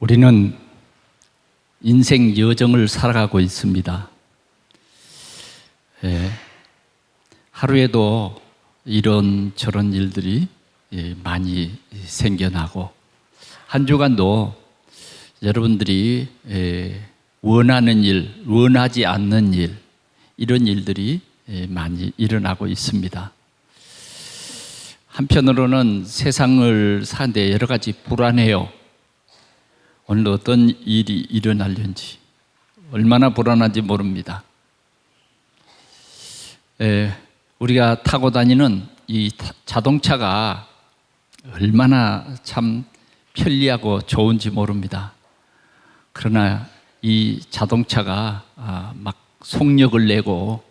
우리는 인생 여정을 살아가고 있습니다. 하루에도 이런저런 일들이 많이 생겨나고, 한 주간도 여러분들이 원하는 일, 원하지 않는 일, 이런 일들이 많이 일어나고 있습니다. 한편으로는 세상을 사는데 여러 가지 불안해요. 오늘 어떤 일이 일어날는지 얼마나 불안한지 모릅니다. 우리가 타고 다니는 이 자동차가 얼마나 참 편리하고 좋은지 모릅니다. 그러나 이 자동차가 막 속력을 내고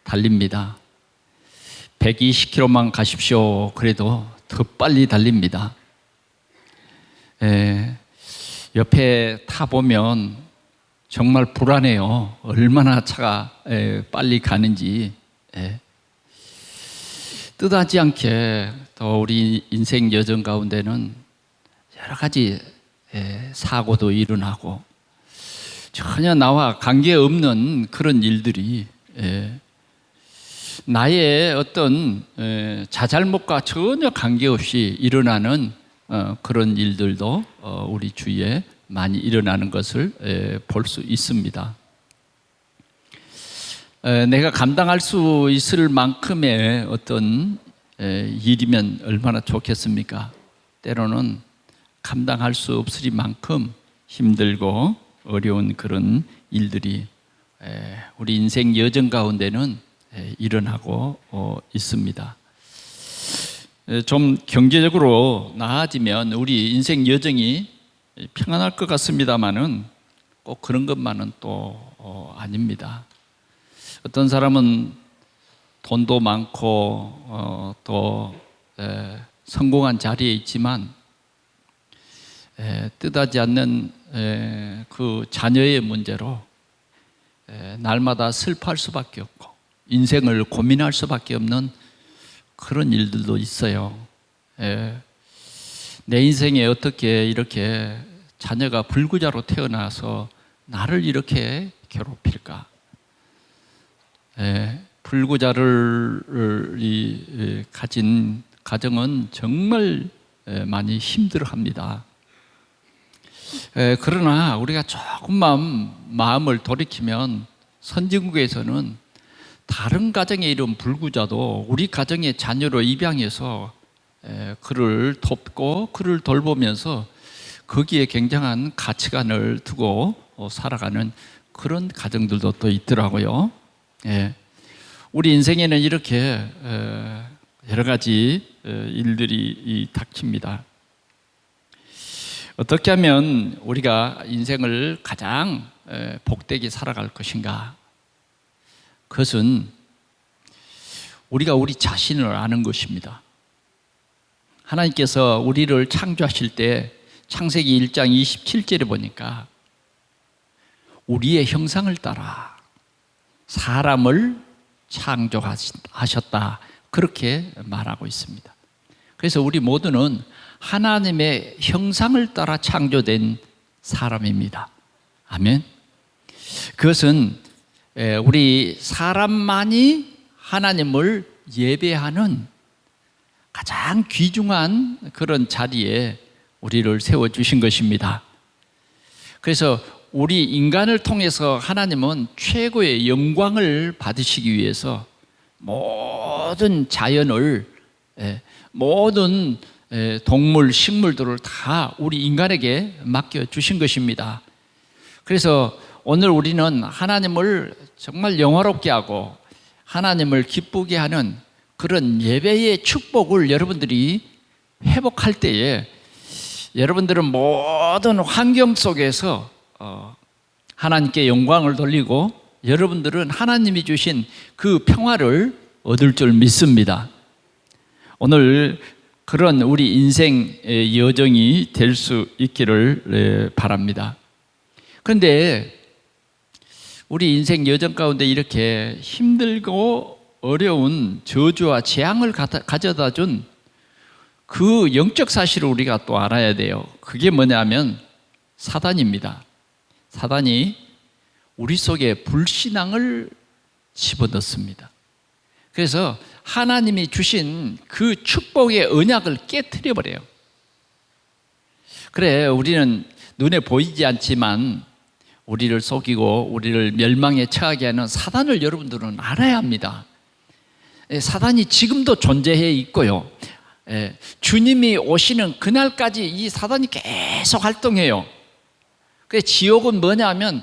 달립니다. 120km만 가십시오. 그래도 더 빨리 달립니다. 옆에 타보면 정말 불안해요. 얼마나 차가 빨리 가는지. 뜻하지 않게 또 우리 인생 여정 가운데는 여러 가지 사고도 일어나고, 전혀 나와 관계없는 그런 일들이 나의 어떤 자잘못과 전혀 관계없이 일어나는 그런 일들도 우리 주위에 많이 일어나는 것을 볼 수 있습니다. 내가 감당할 수 있을 만큼의 어떤 일이면 얼마나 좋겠습니까? 때로는 감당할 수 없을 만큼 힘들고 어려운 그런 일들이 우리 인생 여정 가운데는 일어나고 있습니다. 좀 경제적으로 나아지면 우리 인생 여정이 평안할 것 같습니다만은 꼭 그런 것만은 또 아닙니다. 어떤 사람은 돈도 많고 또 성공한 자리에 있지만 뜻하지 않는 그 자녀의 문제로 날마다 슬퍼할 수밖에 없고 인생을 고민할 수밖에 없는 그런 일들도 있어요. 내 인생에 어떻게 이렇게 자녀가 불구자로 태어나서 나를 이렇게 괴롭힐까? 불구자를 가진 가정은 정말 많이 힘들어합니다. 그러나 우리가 조금만 마음을 돌이키면 선진국에서는 다른 가정에 이런 불구자도 우리 가정의 자녀로 입양해서 그를 돕고 그를 돌보면서 거기에 굉장한 가치관을 두고 살아가는 그런 가정들도 또 있더라고요. 우리 인생에는 이렇게 여러 가지 일들이 닥칩니다. 어떻게 하면 우리가 인생을 가장 복되게 살아갈 것인가? 그것은 우리가 우리 자신을 아는 것입니다. 하나님께서 우리를 창조하실 때 창세기 1장 27절에 보니까 우리의 형상을 따라 사람을 창조하셨다, 그렇게 말하고 있습니다. 그래서 우리 모두는 하나님의 형상을 따라 창조된 사람입니다. 아멘. 그것은 우리 사람만이 하나님을 예배하는 가장 귀중한 그런 자리에 우리를 세워주신 것입니다. 그래서 우리 인간을 통해서 하나님은 최고의 영광을 받으시기 위해서 모든 자연을, 모든 동물, 식물들을 다 우리 인간에게 맡겨주신 것입니다. 그래서 오늘 우리는 하나님을 정말 영화롭게 하고 하나님을 기쁘게 하는 그런 예배의 축복을 여러분들이 회복할 때에 여러분들은 모든 환경 속에서 하나님께 영광을 돌리고 여러분들은 하나님이 주신 그 평화를 얻을 줄 믿습니다. 오늘 그런 우리 인생의 여정이 될 수 있기를 바랍니다. 그런데 우리 인생 여정 가운데 이렇게 힘들고 어려운 저주와 재앙을 가져다 준 그 영적 사실을 우리가 또 알아야 돼요. 그게 뭐냐면 사단입니다. 사단이 우리 속에 불신앙을 집어넣습니다. 그래서 하나님이 주신 그 축복의 언약을 깨트려 버려요. 그래, 우리는 눈에 보이지 않지만 우리를 속이고 우리를 멸망에 처하게 하는 사단을 여러분들은 알아야 합니다. 사단이 지금도 존재해 있고요. 주님이 오시는 그날까지 이 사단이 계속 활동해요. 그래서 지옥은 뭐냐면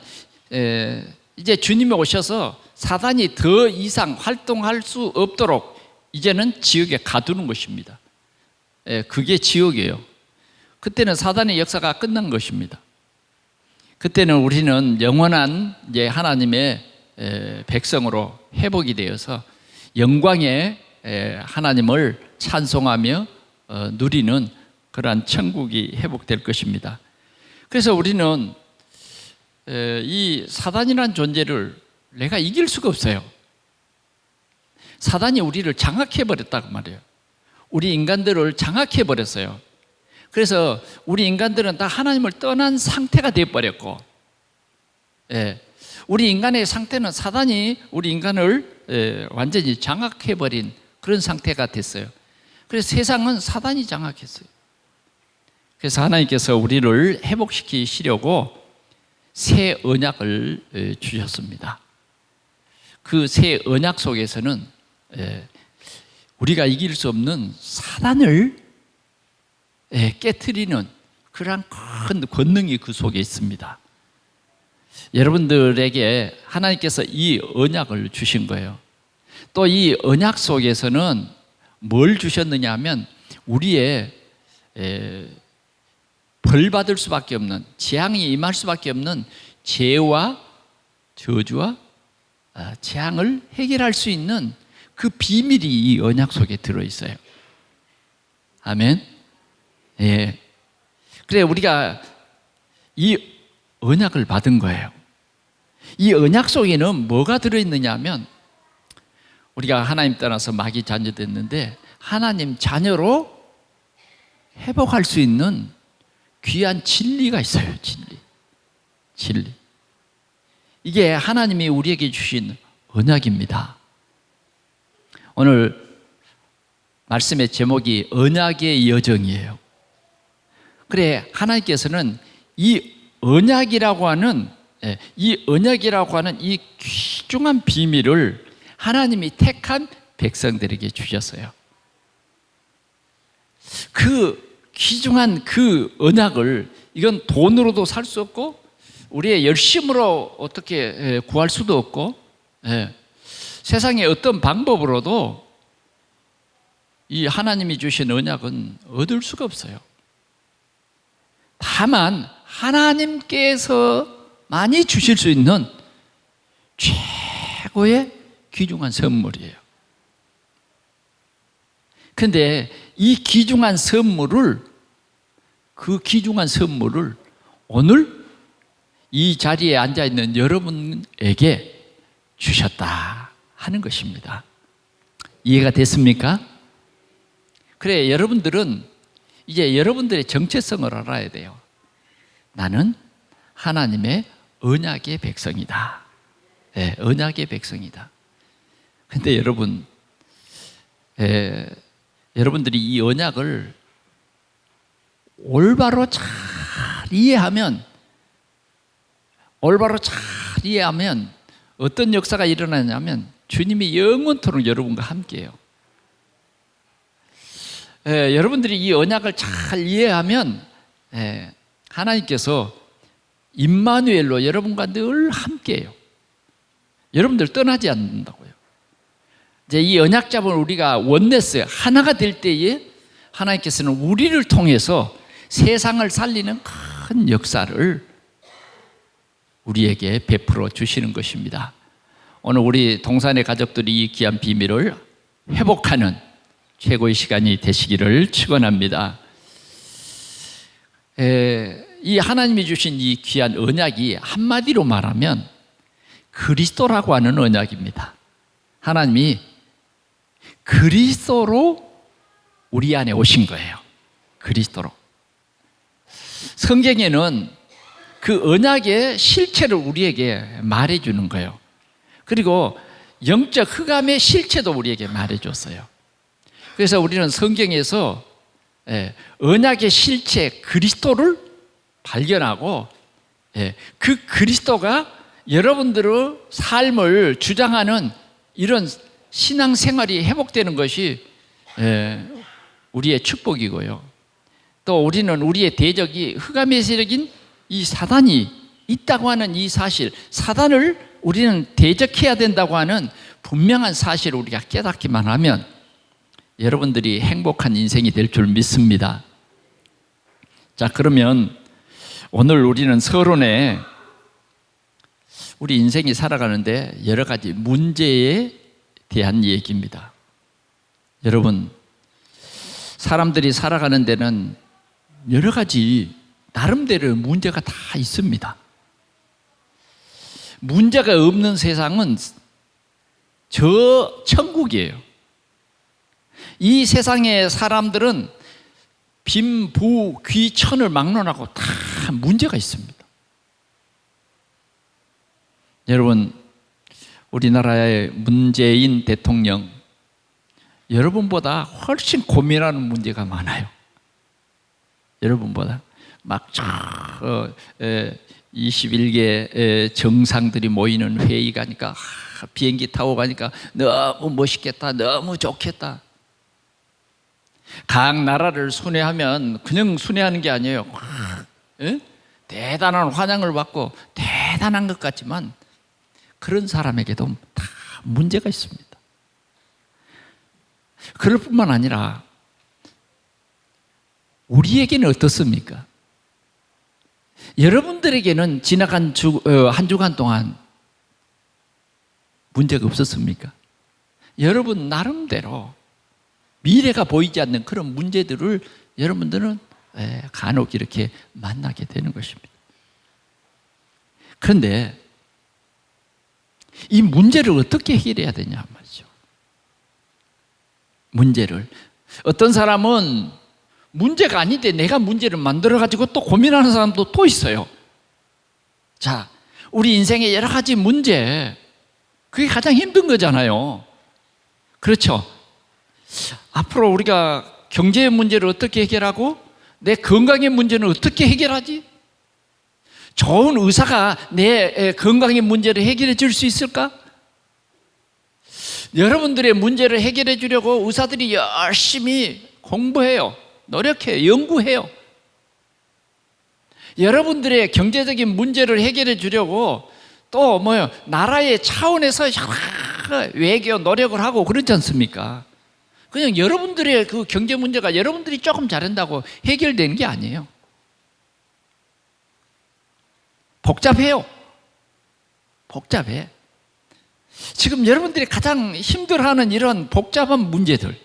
이제 주님이 오셔서 사단이 더 이상 활동할 수 없도록 이제는 지옥에 가두는 것입니다. 그게 지옥이에요. 그때는 사단의 역사가 끝난 것입니다. 그때는 우리는 영원한 이제 하나님의 백성으로 회복이 되어서 영광의 하나님을 찬송하며 누리는 그러한 천국이 회복될 것입니다. 그래서 우리는 이 사단이라는 존재를 내가 이길 수가 없어요. 사단이 우리를 장악해버렸다고 말이에요. 우리 인간들을 장악해버렸어요. 그래서 우리 인간들은 다 하나님을 떠난 상태가 되어버렸고, 우리 인간의 상태는 사단이 우리 인간을 완전히 장악해버린 그런 상태가 됐어요. 그래서 세상은 사단이 장악했어요. 그래서 하나님께서 우리를 회복시키시려고 새 언약을 주셨습니다. 그 새 언약 속에서는 우리가 이길 수 없는 사단을 깨트리는 그러한 큰 권능이 그 속에 있습니다. 여러분들에게 하나님께서 이 언약을 주신 거예요. 또 이 언약 속에서는 뭘 주셨느냐 하면 우리의 벌 받을 수밖에 없는, 재앙이 임할 수밖에 없는 죄와 저주와 재앙을 해결할 수 있는 그 비밀이 이 언약 속에 들어있어요. 아멘. 예. 그래, 우리가 이 언약을 받은 거예요. 이 언약 속에는 뭐가 들어있느냐 하면 우리가 하나님 떠나서 마귀 자녀됐는데 하나님 자녀로 회복할 수 있는 귀한 진리가 있어요. 진리. 이게 하나님이 우리에게 주신 언약입니다. 오늘 말씀의 제목이 언약의 여정이에요. 그래, 하나님께서는 이 언약이라고 하는 이 귀중한 비밀을 하나님이 택한 백성들에게 주셨어요. 그 귀중한 그 언약을 이건 돈으로도 살 수 없고 우리의 열심으로 어떻게 구할 수도 없고 세상의 어떤 방법으로도 이 하나님이 주신 언약은 얻을 수가 없어요. 다만 하나님께서 많이 주실 수 있는 최고의 귀중한 선물이에요. 그런데 이 귀중한 선물을 오늘 이 자리에 앉아있는 여러분에게 주셨다 하는 것입니다. 이해가 됐습니까? 그래, 여러분들은 이제 여러분들의 정체성을 알아야 돼요. 나는 하나님의 언약의 백성이다. 네, 언약의 백성이다. 근데 여러분들이 이 언약을 올바로 잘 이해하면 어떤 역사가 일어나냐면 주님이 영원토록 여러분과 함께해요. 여러분들이 이 언약을 잘 이해하면 하나님께서 임마누엘로 여러분과 늘 함께해요. 여러분들 떠나지 않는다고요. 이제 이 언약 잡은 우리가 원네스 하나가 될 때에 하나님께서는 우리를 통해서 세상을 살리는 큰 역사를 우리에게 베풀어 주시는 것입니다. 오늘 우리 동산의 가족들이 이 귀한 비밀을 회복하는 최고의 시간이 되시기를 축원합니다. 이 하나님이 주신 이 귀한 언약이 한마디로 말하면 그리스도라고 하는 언약입니다. 하나님이 그리스도로 우리 안에 오신 거예요. 그리스도로. 성경에는 그 언약의 실체를 우리에게 말해주는 거예요. 그리고 영적 흑암의 실체도 우리에게 말해줬어요. 그래서 우리는 성경에서 언약의 실체 그리스도를 발견하고 그 그리스도가 여러분들의 삶을 주장하는 이런 신앙생활이 회복되는 것이 우리의 축복이고요. 또 우리는 우리의 대적이 흑암의 세력인 이 사단이 있다고 하는 이 사실, 사단을 우리는 대적해야 된다고 하는 분명한 사실을 우리가 깨닫기만 하면 여러분들이 행복한 인생이 될 줄 믿습니다. 자, 그러면 오늘 우리는 서론에 우리 인생이 살아가는데 여러 가지 문제에 대한 얘기입니다. 여러분, 사람들이 살아가는 데는 여러 가지 나름대로 문제가 다 있습니다. 문제가 없는 세상은 저 천국이에요. 이 세상의 사람들은 빈, 부, 귀, 천을 막론하고 다 문제가 있습니다. 여러분, 우리나라의 문재인 대통령, 여러분보다 훨씬 고민하는 문제가 많아요. 여러분보다 막 21개 정상들이 모이는 회의 가니까 비행기 타고 가니까 너무 멋있겠다, 너무 좋겠다. 각 나라를 순회하면 그냥 순회하는 게 아니에요. 대단한 환영을 받고 대단한 것 같지만 그런 사람에게도 다 문제가 있습니다. 그럴 뿐만 아니라 우리에게는 어떻습니까? 여러분들에게는 지나간 한 주간 동안 문제가 없었습니까? 여러분 나름대로 미래가 보이지 않는 그런 문제들을 여러분들은 간혹 이렇게 만나게 되는 것입니다. 그런데 이 문제를 어떻게 해결해야 되냐 말이죠. 문제를 어떤 사람은 문제가 아닌데 내가 문제를 만들어가지고 또 고민하는 사람도 또 있어요. 자, 우리 인생의 여러 가지 문제, 그게 가장 힘든 거잖아요. 그렇죠? 앞으로 우리가 경제의 문제를 어떻게 해결하고 내 건강의 문제는 어떻게 해결하지? 좋은 의사가 내 건강의 문제를 해결해 줄 수 있을까? 여러분들의 문제를 해결해 주려고 의사들이 열심히 공부해요. 노력해요. 연구해요. 여러분들의 경제적인 문제를 해결해 주려고 또 나라의 차원에서 여러 외교 노력을 하고 그렇지 않습니까? 그냥 여러분들의 그 경제 문제가 여러분들이 조금 잘한다고 해결되는 게 아니에요. 복잡해요. 복잡해. 지금 여러분들이 가장 힘들어하는 이런 복잡한 문제들,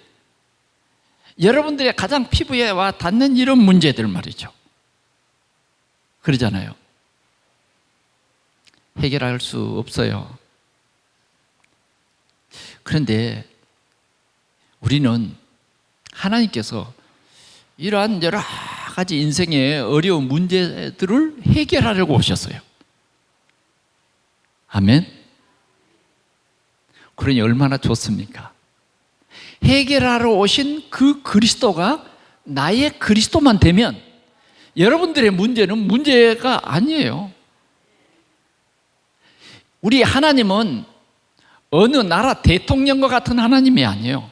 여러분들의 가장 피부에 와 닿는 이런 문제들 말이죠. 그러잖아요. 해결할 수 없어요. 그런데 우리는 하나님께서 이러한 여러 가지 인생의 어려운 문제들을 해결하려고 오셨어요. 아멘. 그러니 얼마나 좋습니까? 해결하러 오신 그 그리스도가 나의 그리스도만 되면 여러분들의 문제는 문제가 아니에요. 우리 하나님은 어느 나라 대통령과 같은 하나님이 아니에요.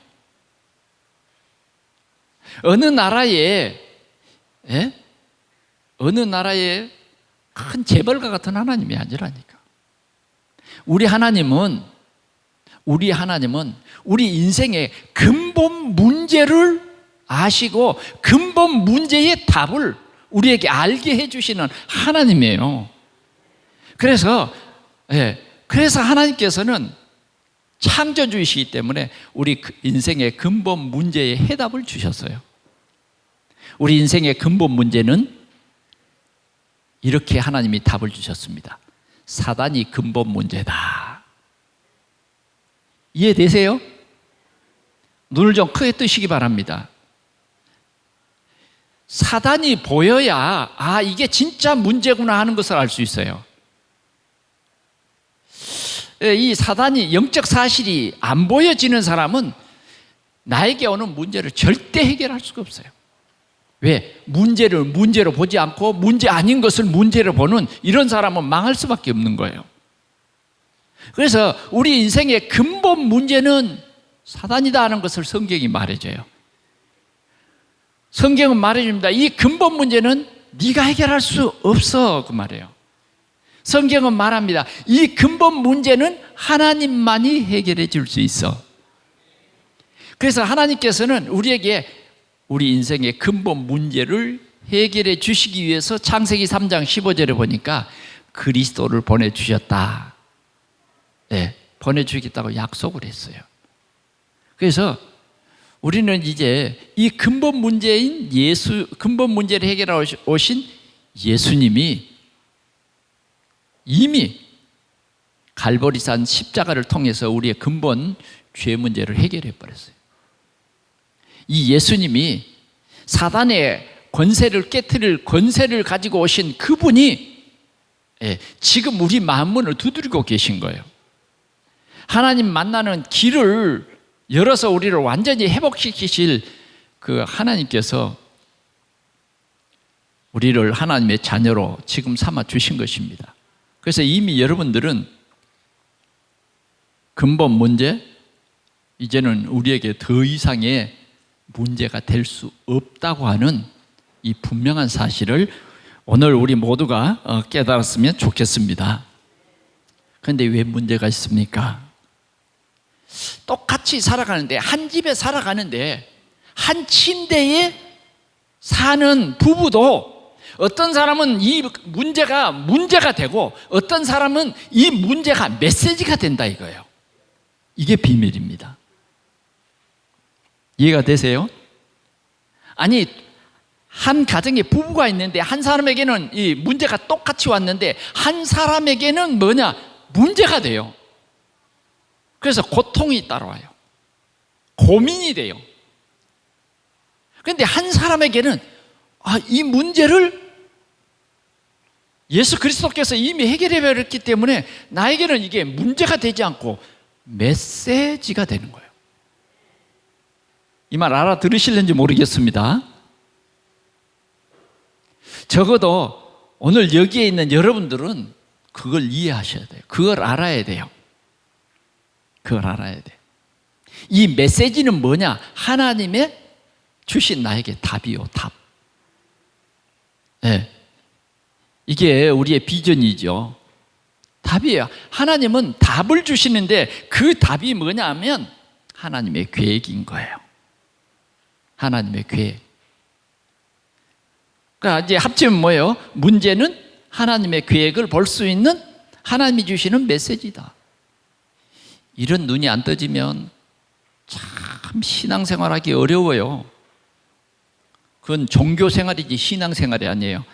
어느 나라의 큰 재벌과 같은 하나님이 아니라니까. 우리 하나님은 우리 인생의 근본 문제를 아시고 근본 문제의 답을 우리에게 알게 해주시는 하나님이에요. 그래서 하나님께서는 창조주이시기 때문에 우리 인생의 근본 문제의 해답을 주셨어요. 우리 인생의 근본 문제는 이렇게 하나님이 답을 주셨습니다. 사단이 근본 문제다. 이해되세요? 눈을 좀 크게 뜨시기 바랍니다. 사단이 보여야 이게 진짜 문제구나 하는 것을 알 수 있어요. 이 사단이 영적 사실이 안 보여지는 사람은 나에게 오는 문제를 절대 해결할 수가 없어요. 왜? 문제를 문제로 보지 않고 문제 아닌 것을 문제로 보는 이런 사람은 망할 수밖에 없는 거예요. 그래서 우리 인생의 근본 문제는 사단이다 하는 것을 성경이 말해줘요. 성경은 말해줍니다. 이 근본 문제는 네가 해결할 수 없어, 그 말이에요. 성경은 말합니다. 이 근본 문제는 하나님만이 해결해 줄 수 있어. 그래서 하나님께서는 우리에게 우리 인생의 근본 문제를 해결해 주시기 위해서 창세기 3장 15절에 보니까 그리스도를 보내주셨다. 네, 보내주겠다고 약속을 했어요. 그래서 우리는 이제 이 근본 문제인 근본 문제를 해결하러 오신 예수님이 이미 갈보리산 십자가를 통해서 우리의 근본 죄 문제를 해결해 버렸어요. 이 예수님이 사단의 권세를 깨트릴 권세를 가지고 오신 그분이 지금 우리 마음문을 두드리고 계신 거예요. 하나님 만나는 길을 열어서 우리를 완전히 회복시키실 그 하나님께서 우리를 하나님의 자녀로 지금 삼아 주신 것입니다. 그래서 이미 여러분들은 근본 문제, 이제는 우리에게 더 이상의 문제가 될 수 없다고 하는 이 분명한 사실을 오늘 우리 모두가 깨달았으면 좋겠습니다. 그런데 왜 문제가 있습니까? 똑같이 살아가는데, 한 집에 살아가는데 한 침대에 사는 부부도 어떤 사람은 이 문제가 되고 어떤 사람은 이 문제가 메시지가 된다 이거예요. 이게 비밀입니다. 이해가 되세요? 아니, 한 가정에 부부가 있는데 한 사람에게는 이 문제가 똑같이 왔는데 한 사람에게는 문제가 돼요. 그래서 고통이 따라와요. 고민이 돼요. 그런데 한 사람에게는 이 문제를 예수 그리스도께서 이미 해결해 버렸기 때문에 나에게는 이게 문제가 되지 않고 메시지가 되는 거예요. 이 말 알아들으실는지 모르겠습니다. 적어도 오늘 여기에 있는 여러분들은 그걸 이해하셔야 돼요. 그걸 알아야 돼요. 그걸 알아야 돼. 이 메시지는 뭐냐? 하나님의 주신 나에게 답이요, 답. 네. 이게 우리의 비전이죠. 답이에요. 하나님은 답을 주시는데 그 답이 뭐냐면 하나님의 계획인 거예요. 하나님의 계획. 그러니까 이제 합치면 뭐예요? 문제는 하나님의 계획을 볼 수 있는 하나님이 주시는 메시지다. 이런 눈이 안 떠지면 참 신앙생활하기 어려워요. 그건 종교생활이지 신앙생활이 아니에요.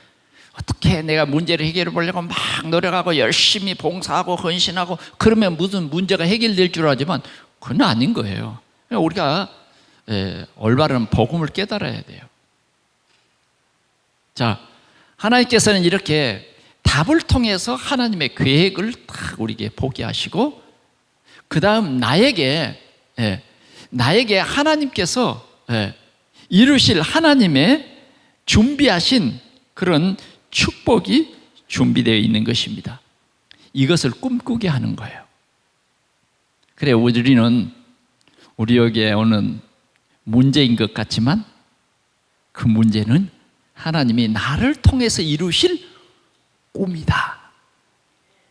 어떻게 내가 문제를 해결해 보려고 막 노력하고 열심히 봉사하고 헌신하고 그러면 무슨 문제가 해결될 줄 알지만 그건 아닌 거예요. 우리가 올바른 복음을 깨달아야 돼요. 자, 하나님께서는 이렇게 답을 통해서 하나님의 계획을 딱 우리에게 보게 하시고 그 다음 나에게 하나님께서 이루실 하나님의 준비하신 그런 축복이 준비되어 있는 것입니다. 이것을 꿈꾸게 하는 거예요. 그래, 우리는 우리에게 오는 문제인 것 같지만 그 문제는 하나님이 나를 통해서 이루실 꿈이다.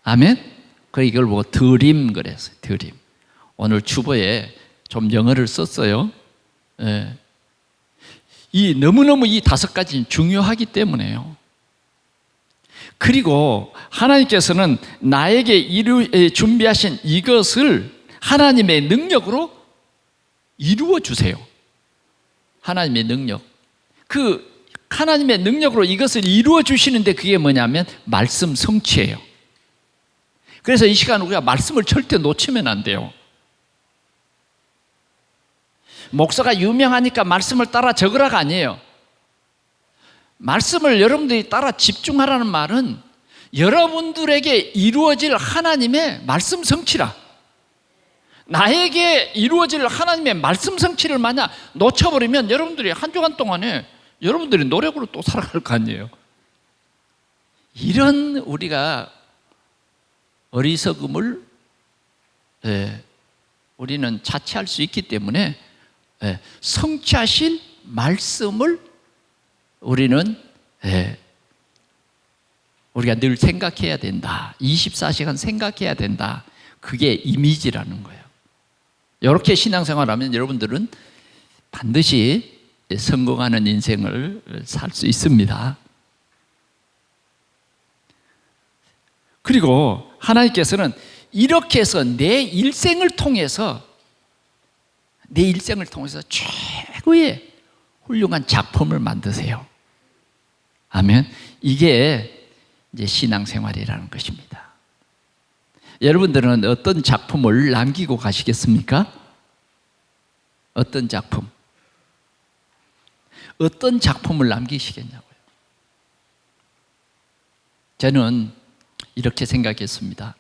아멘? 그래, 이걸 보고 드림 그랬어요. 드림. 오늘 주보에 좀 영어를 썼어요. 너무너무 이 5가지는 중요하기 때문에요. 그리고 하나님께서는 나에게 준비하신 이것을 하나님의 능력으로 이루어 주세요. 하나님의 능력. 그 하나님의 능력으로 이것을 이루어 주시는데 그게 뭐냐면 말씀 성취예요. 그래서 이 시간 우리가 말씀을 절대 놓치면 안 돼요. 목사가 유명하니까 말씀을 따라 적으라가 아니에요. 말씀을 여러분들이 따라 집중하라는 말은 여러분들에게 이루어질 하나님의 말씀 성취라. 나에게 이루어질 하나님의 말씀 성취를 만약 놓쳐버리면 여러분들이 한 주간 동안에 여러분들이 노력으로 또 살아갈 거 아니에요. 이런 우리가 어리석음을 우리는 자체할 수 있기 때문에 성취하실 말씀을 우리는 우리가 늘 생각해야 된다. 24시간 생각해야 된다. 그게 이미지라는 거예요. 이렇게 신앙생활하면 여러분들은 반드시 성공하는 인생을 살 수 있습니다. 그리고 하나님께서는 이렇게 해서 내 일생을 통해서 최고의 훌륭한 작품을 만드세요. 아멘. 이게 이제 신앙생활이라는 것입니다. 여러분들은 어떤 작품을 남기고 가시겠습니까? 어떤 작품? 어떤 작품을 남기시겠냐고요. 저는 이렇게 생각했습니다.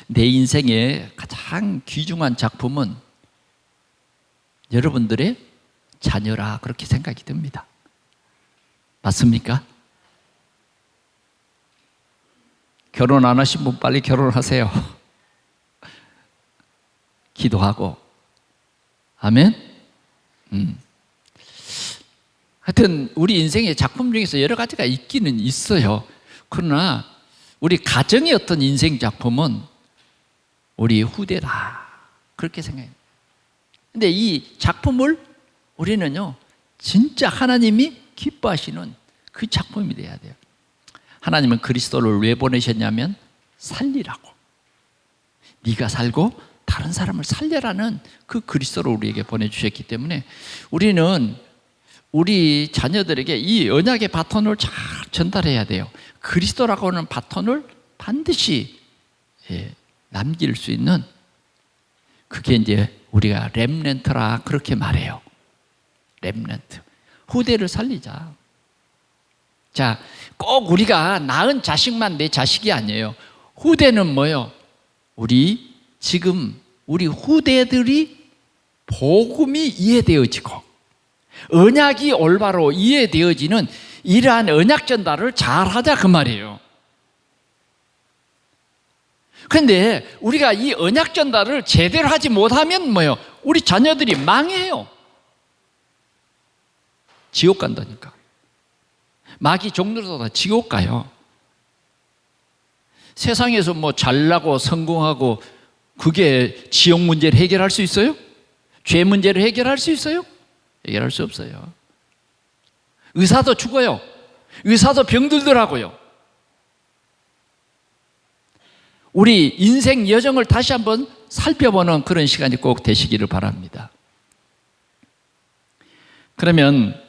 내 인생의 가장 귀중한 작품은 여러분들의 자녀라, 그렇게 생각이 듭니다. 맞습니까? 결혼 안 하신 분 빨리 결혼하세요. 기도하고. 아멘? 하여튼 우리 인생의 작품 중에서 여러 가지가 있기는 있어요. 그러나 우리 가정의 어떤 인생 작품은 우리 후대다, 그렇게 생각해요. 근데 이 작품을 우리는요, 진짜 하나님이 기뻐하시는 그 작품이 돼야 돼요. 하나님은 그리스도를 왜 보내셨냐면 살리라고. 네가 살고 다른 사람을 살려라는 그 그리스도를 우리에게 보내주셨기 때문에 우리는 우리 자녀들에게 이 언약의 바톤을 잘 전달해야 돼요. 그리스도라고 하는 바톤을 반드시 남길 수 있는, 그게 이제 우리가 렘넌트라 그렇게 말해요. 렘넌트. 후대를 살리자. 자, 꼭 우리가 낳은 자식만 내 자식이 아니에요. 후대는 뭐예요? 지금 우리 후대들이 복음이 이해되어지고 언약이 올바로 이해되어지는 이러한 언약 전달을 잘 하자, 그 말이에요. 그런데 우리가 이 언약 전달을 제대로 하지 못하면 뭐예요? 우리 자녀들이 망해요. 지옥 간다니까. 마귀 종들도 다 지옥 가요. 세상에서 뭐 잘나고 성공하고 그게 지옥 문제를 해결할 수 있어요? 죄 문제를 해결할 수 있어요? 해결할 수 없어요. 의사도 죽어요. 의사도 병들더라고요. 우리 인생 여정을 다시 한번 살펴보는 그런 시간이 꼭 되시기를 바랍니다. 그러면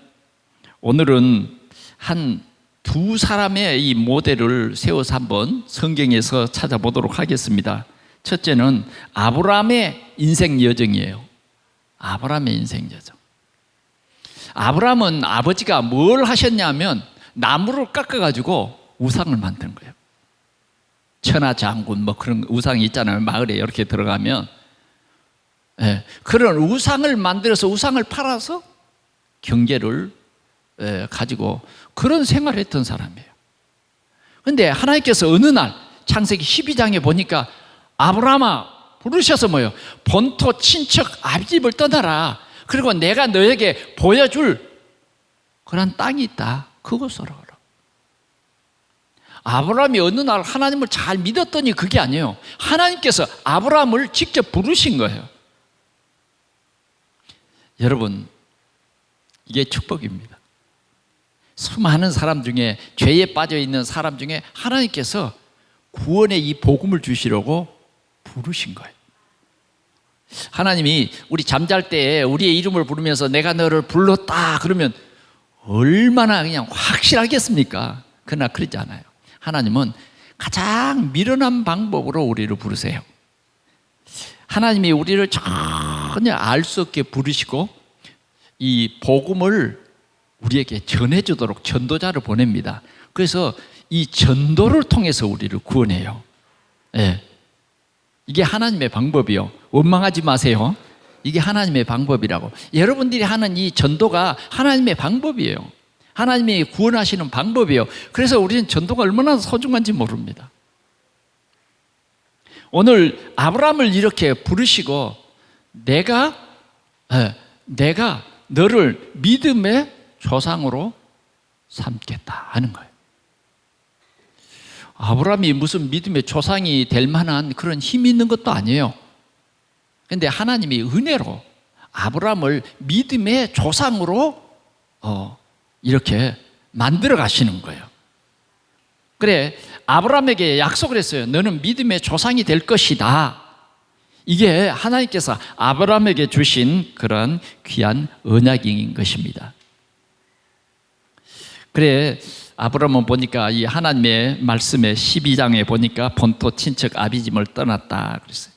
오늘은 한 두 사람의 이 모델을 세워서 한번 성경에서 찾아보도록 하겠습니다. 첫째는 아브라함의 인생 여정이에요. 아브라함의 인생 여정. 아브라함은 아버지가 뭘 하셨냐면 나무를 깎아가지고 우상을 만든 거예요. 천하장군 뭐 그런 우상이 있잖아요. 마을에 이렇게 들어가면 그런 우상을 만들어서 우상을 팔아서 경제를 가지고 그런 생활을 했던 사람이에요. 그런데 하나님께서 어느 날 창세기 12장에 보니까 아브라함아 부르셔서 뭐예요? 본토 친척 아비집을 떠나라. 그리고 내가 너에게 보여줄 그런 땅이 있다. 그곳으로 가라. 아브라함이 어느 날 하나님을 잘 믿었더니 그게 아니에요. 하나님께서 아브라함을 직접 부르신 거예요. 여러분, 이게 축복입니다. 수많은 사람 중에, 죄에 빠져 있는 사람 중에 하나님께서 구원의 이 복음을 주시려고 부르신 거예요. 하나님이 우리 잠잘 때 우리의 이름을 부르면서 내가 너를 불렀다 그러면 얼마나 그냥 확실하겠습니까? 그러나 그러지 않아요. 하나님은 가장 미련한 방법으로 우리를 부르세요. 하나님이 우리를 전혀 알 수 없게 부르시고 이 복음을 우리에게 전해주도록 전도자를 보냅니다. 그래서 이 전도를 통해서 우리를 구원해요. 예. 이게 하나님의 방법이요. 원망하지 마세요. 이게 하나님의 방법이라고. 여러분들이 하는 이 전도가 하나님의 방법이에요. 하나님이 구원하시는 방법이에요. 그래서 우리는 전도가 얼마나 소중한지 모릅니다. 오늘 아브라함을 이렇게 부르시고 내가 너를 믿음의 조상으로 삼겠다 하는 거예요. 아브라함이 무슨 믿음의 조상이 될 만한 그런 힘이 있는 것도 아니에요. 그런데 하나님이 은혜로 아브라함을 믿음의 조상으로 이렇게 만들어 가시는 거예요. 그래, 아브라함에게 약속을 했어요. 너는 믿음의 조상이 될 것이다. 이게 하나님께서 아브라함에게 주신 그런 귀한 언약인 것입니다. 그래, 아브라함은 보니까 이 하나님의 말씀의 12장에 보니까 본토 친척 아비집을 떠났다 그랬어요.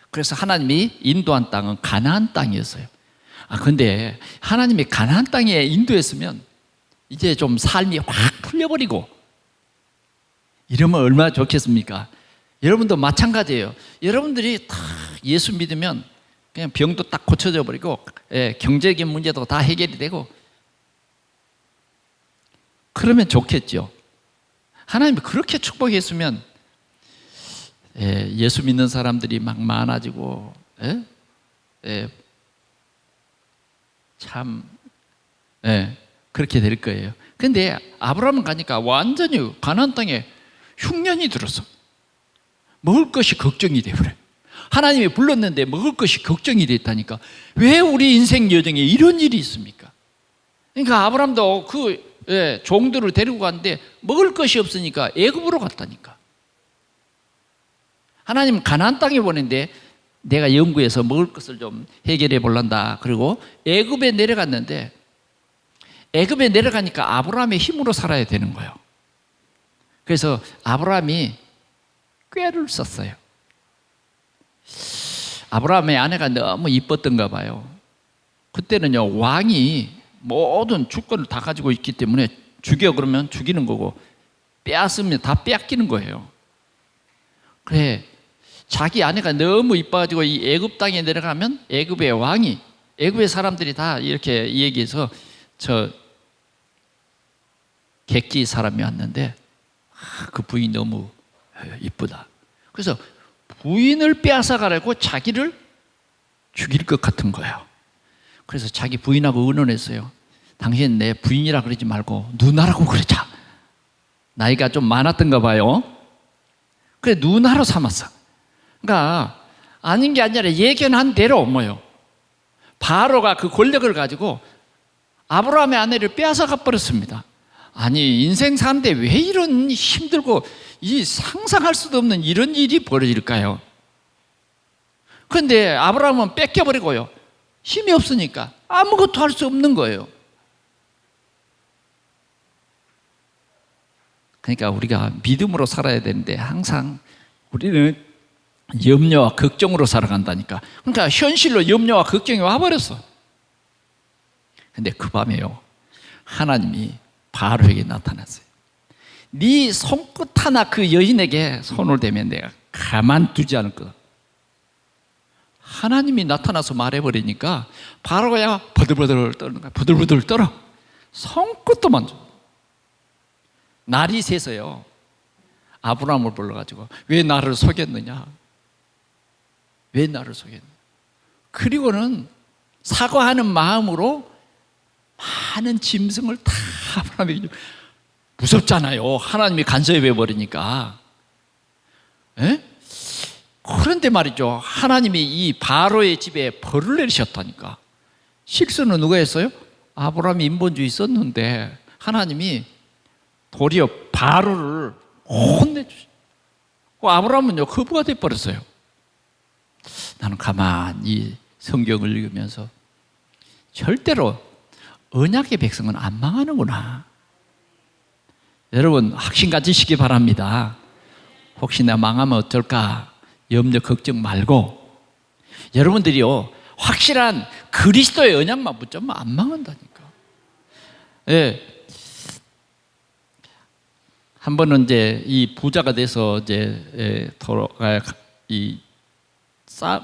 그래서 하나님이 인도한 땅은 가나안 땅이었어요. 근데 하나님이 가나안 땅에 인도했으면 이제 좀 삶이 확 풀려버리고 이러면 얼마나 좋겠습니까? 여러분도 마찬가지예요. 여러분들이 다 예수 믿으면 그냥 병도 딱 고쳐져 버리고 경제적인 문제도 다 해결이 되고 그러면 좋겠죠. 하나님이 그렇게 축복했으면 예수 믿는 사람들이 막 많아지고 참 그렇게 될 거예요. 근데 아브라함은 가니까 완전히 가나안 땅에 흉년이 들어서 먹을 것이 걱정이 돼버려요. 하나님이 불렀는데 먹을 것이 걱정이 됐다니까. 왜 우리 인생 여정에 이런 일이 있습니까? 그러니까 아브라함도 종들을 데리고 갔는데 먹을 것이 없으니까 애굽으로 갔다니까. 하나님 가나안 땅에 보냈는데 내가 연구해서 먹을 것을 좀 해결해 볼란다. 그리고 애굽에 내려갔는데 애굽에 내려가니까 아브라함의 힘으로 살아야 되는 거예요. 그래서 아브라함이 꾀를 썼어요. 아브라함의 아내가 너무 이뻤던가 봐요. 그때는요, 왕이 모든 주권을 다 가지고 있기 때문에 죽여 그러면 죽이는 거고 빼앗으면 다 빼앗기는 거예요. 그래, 자기 아내가 너무 이뻐가지고 이 애굽 땅에 내려가면 애굽의 왕이, 애굽의 사람들이 다 이렇게 얘기해서 저 객지 사람이 왔는데 그 부인이 너무 이쁘다. 그래서 부인을 빼앗아가려고 자기를 죽일 것 같은 거예요. 그래서 자기 부인하고 의논했어요. 당신 내 부인이라 그러지 말고 누나라고 그러자. 나이가 좀 많았던가 봐요. 그래, 누나로 삼았어. 그러니까 아닌 게 아니라 예견한 대로 뭐요, 바로가 그 권력을 가지고 아브라함의 아내를 빼앗아가 버렸습니다. 아니, 인생 사는데 왜 이런 힘들고 이 상상할 수도 없는 이런 일이 벌어질까요? 그런데 아브라함은 뺏겨버리고요, 힘이 없으니까 아무것도 할 수 없는 거예요. 그러니까 우리가 믿음으로 살아야 되는데 항상 우리는 염려와 걱정으로 살아간다니까. 그러니까 현실로 염려와 걱정이 와버렸어. 근데 그 밤에요, 하나님이 바로에게 나타났어요. 네 손끝 하나 그 여인에게 손을 대면 내가 가만두지 않을 거다. 하나님이 나타나서 말해버리니까 바로가 그냥 버들버들 떠는 거야. 부들부들 떨어. 손끝도 만져. 날이 새서요, 아브라함을 불러가지고 왜 나를 속였느냐, 왜 나를 속였느냐. 그리고는 사과하는 마음으로 많은 짐승을 다 아브라함에게. 무섭잖아요, 하나님이 간섭해 버리니까. 그런데 말이죠, 하나님이 이 바로의 집에 벌을 내리셨다니까. 실수는 누가 했어요? 아브라함이 인본주의 있었는데 하나님이 도리어 바로를 혼내주셨어요. 아브라함은요, 거부가 돼버렸어요. 나는 가만히 성경을 읽으면서 절대로 언약의 백성은 안 망하는구나. 여러분, 확신 가지시기 바랍니다. 혹시 내가 망하면 어떨까 염려 걱정 말고, 여러분들이요, 확실한 그리스도의 언약만 붙잡으면 안 망한다니까. 예. 한 번은 이제 이 부자가 돼서 이제 돌아갈 이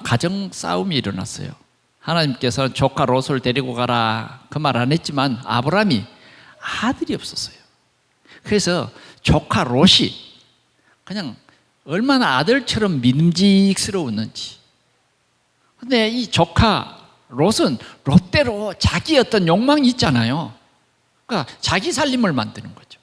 가정 싸움이 일어났어요. 하나님께서는 조카 롯을 데리고 가라 그 말 안 했지만 아브라함이 아들이 없었어요. 그래서 조카 롯이 그냥 얼마나 아들처럼 믿음직스러웠는지. 근데 이 조카 롯은 롯대로 자기 어떤 욕망이 있잖아요. 그러니까 자기 살림을 만드는 거죠.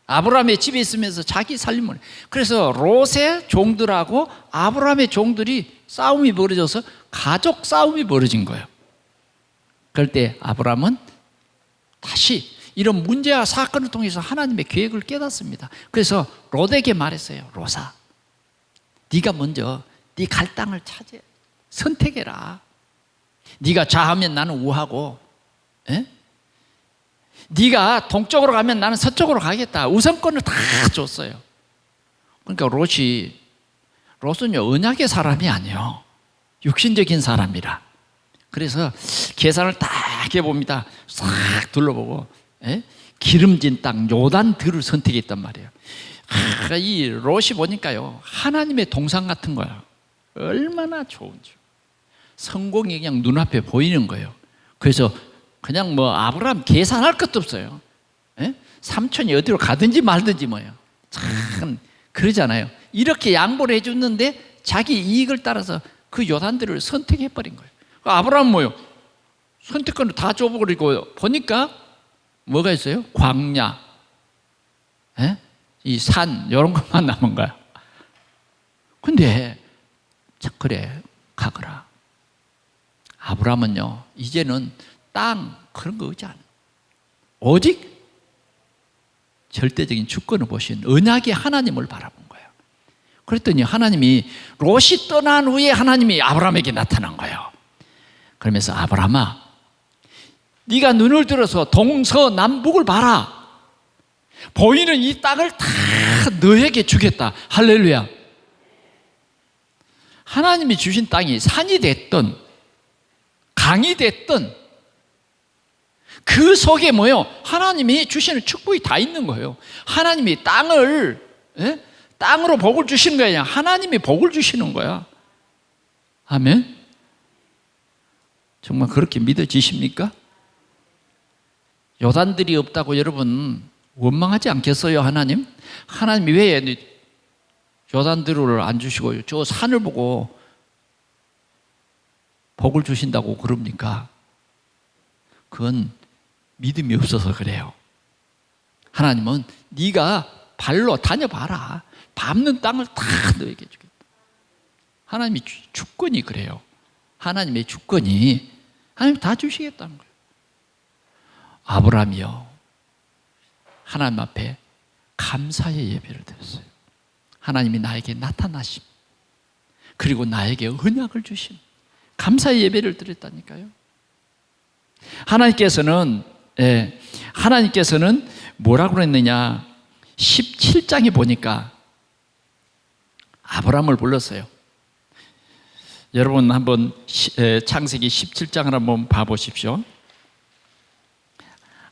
아브라함의 집에 있으면서 자기 살림을. 그래서 롯의 종들하고 아브라함의 종들이 싸움이 벌어져서 가족 싸움이 벌어진 거예요. 그럴 때 아브라함은 다시 이런 문제와 사건을 통해서 하나님의 계획을 깨닫습니다. 그래서 롯에게 말했어요. 롯아, 네가 먼저 네 갈 땅을 차지해. 선택해라. 네가 좌하면 나는 우하고, 에? 네가 동쪽으로 가면 나는 서쪽으로 가겠다. 우선권을 다 줬어요. 그러니까 롯은요 언약의 사람이 아니에요. 육신적인 사람이라. 그래서 계산을 딱 해봅니다. 싹 둘러보고 기름진 땅 요단들을 선택했단 말이에요. 이 롯이 보니까요 하나님의 동상 같은 거야. 얼마나 좋은지. 성공이 그냥 눈앞에 보이는 거예요. 그래서 그냥 뭐 아브라함 계산할 것도 없어요. 삼촌이 어디로 가든지 말든지 뭐예요. 참 그러잖아요. 이렇게 양보를 해줬는데 자기 이익을 따라서 그 요단들을 선택해버린 거예요. 아브라함 뭐요? 선택권을 다 줘버리고 보니까 뭐가 있어요? 광야, 이 산 이런 것만 남은 거야. 근데 그래 가거라. 아브라함은요 이제는 땅 그런 거 없지 않아요. 오직 절대적인 주권을 보신 언약의 하나님을 바라본 거예요. 그랬더니 하나님이 롯이 떠난 후에 하나님이 아브라함에게 나타난 거예요. 그러면서 아브라함아, 네가 눈을 들어서 동서남북을 봐라. 보이는 이 땅을 다 너에게 주겠다. 할렐루야. 하나님이 주신 땅이 산이 됐든 강이 됐든 그 속에 뭐요? 하나님이 주시는 축복이 다 있는 거예요. 하나님이 땅으로 복을 주시는 거야. 하나님이 복을 주시는 거야. 아멘. 정말 그렇게 믿어지십니까? 요단들이 없다고 여러분 원망하지 않겠어요? 하나님이 왜 요단들을 안 주시고 저 산을 보고 복을 주신다고 그럽니까? 그건 믿음이 없어서 그래요. 하나님은 네가 발로 다녀봐라. 밟는 땅을 다 너에게 주겠다. 하나님이 주권이 그래요. 하나님의 주권이 하나님 다 주시겠다는 거예요. 아브라함이요 하나님 앞에 감사의 예배를 드렸어요. 하나님이 나에게 나타나심, 그리고 나에게 언약을 주심, 감사의 예배를 드렸다니까요. 하나님께서는 뭐라고 그랬느냐, 17장에 보니까 아브라함을 불렀어요. 여러분 한번 창세기 17장을 한번 봐보십시오.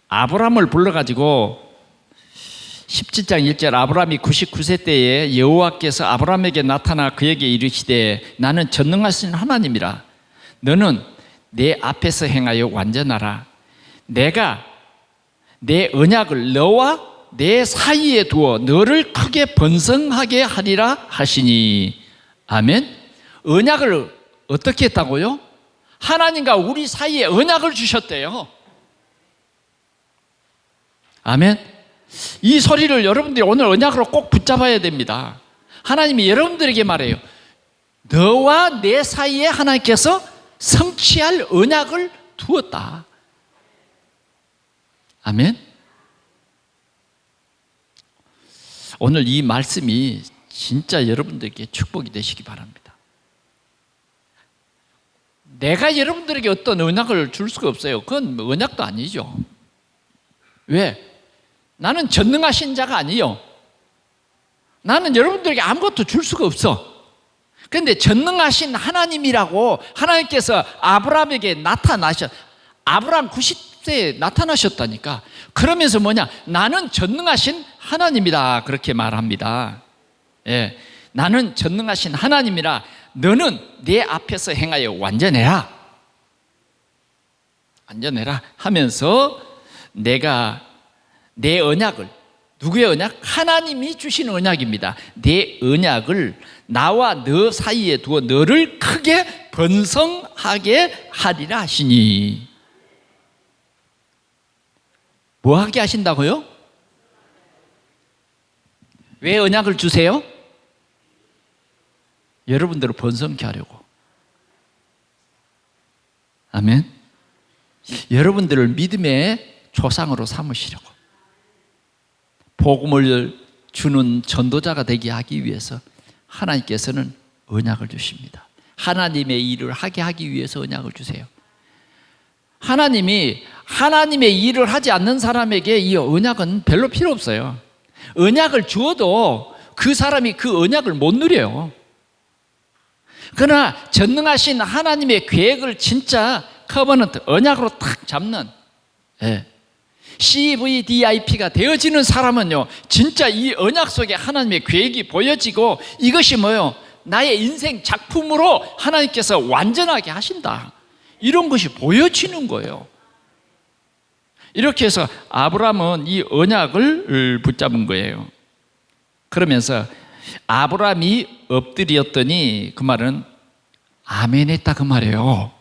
아브라함을 불러가지고 17장 1절, 아브라함이 99세 때에 여호와께서 아브라함에게 나타나 그에게 이르시되 나는 전능하신 하나님이라. 너는 내 앞에서 행하여 완전하라. 내가 내 언약을 너와 내 사이에 두어 너를 크게 번성하게 하리라 하시니. 아멘. 언약을 어떻게 했다고요? 하나님과 우리 사이에 언약을 주셨대요. 아멘. 이 소리를 여러분들이 오늘 언약으로 꼭 붙잡아야 됩니다. 하나님이 여러분들에게 말해요. 너와 내 사이에 하나님께서 성취할 언약을 두었다. 아멘. 오늘 이 말씀이 진짜 여러분들에게 축복이 되시기 바랍니다. 내가 여러분들에게 어떤 언약을 줄 수가 없어요. 그건 언약도 아니죠. 왜? 나는 전능하신 자가 아니요. 나는 여러분들에게 아무것도 줄 수가 없어. 그런데 전능하신 하나님이라고 하나님께서 아브라함에게 나타나셔. 아브라함 숲에 나타나셨다니까. 그러면서 뭐냐? 나는 전능하신 하나님이다. 그렇게 말합니다. 예, 나는 전능하신 하나님이라 너는 내 앞에서 행하여 완전해라. 완전해라 하면서 내가 내 언약을, 누구의 언약? 하나님이 주신 언약입니다. 내 언약을 나와 너 사이에 두어 너를 크게 번성하게 하리라 하시니. 뭐 하게 하신다고요? 왜 언약을 주세요? 여러분들을 번성케 하려고. 아멘. 여러분들을 믿음의 조상으로 삼으시려고. 복음을 주는 전도자가 되게 하기 위해서 하나님께서는 언약을 주십니다. 하나님의 일을 하게 하기 위해서 언약을 주세요. 하나님이 하나님의 일을 하지 않는 사람에게 이 언약은 별로 필요 없어요. 언약을 주어도 그 사람이 그 언약을 못 누려요. 그러나 전능하신 하나님의 계획을 진짜 커버넌트, 언약으로 탁 잡는, 예, CVDIP가 되어지는 사람은요, 진짜 이 언약 속에 하나님의 계획이 보여지고 이것이 뭐예요? 나의 인생 작품으로 하나님께서 완전하게 하신다, 이런 것이 보여지는 거예요. 이렇게 해서 아브라함은 이 언약을 붙잡은 거예요. 그러면서 아브라함이 엎드렸더니 그 말은 아멘 했다 그 말이에요.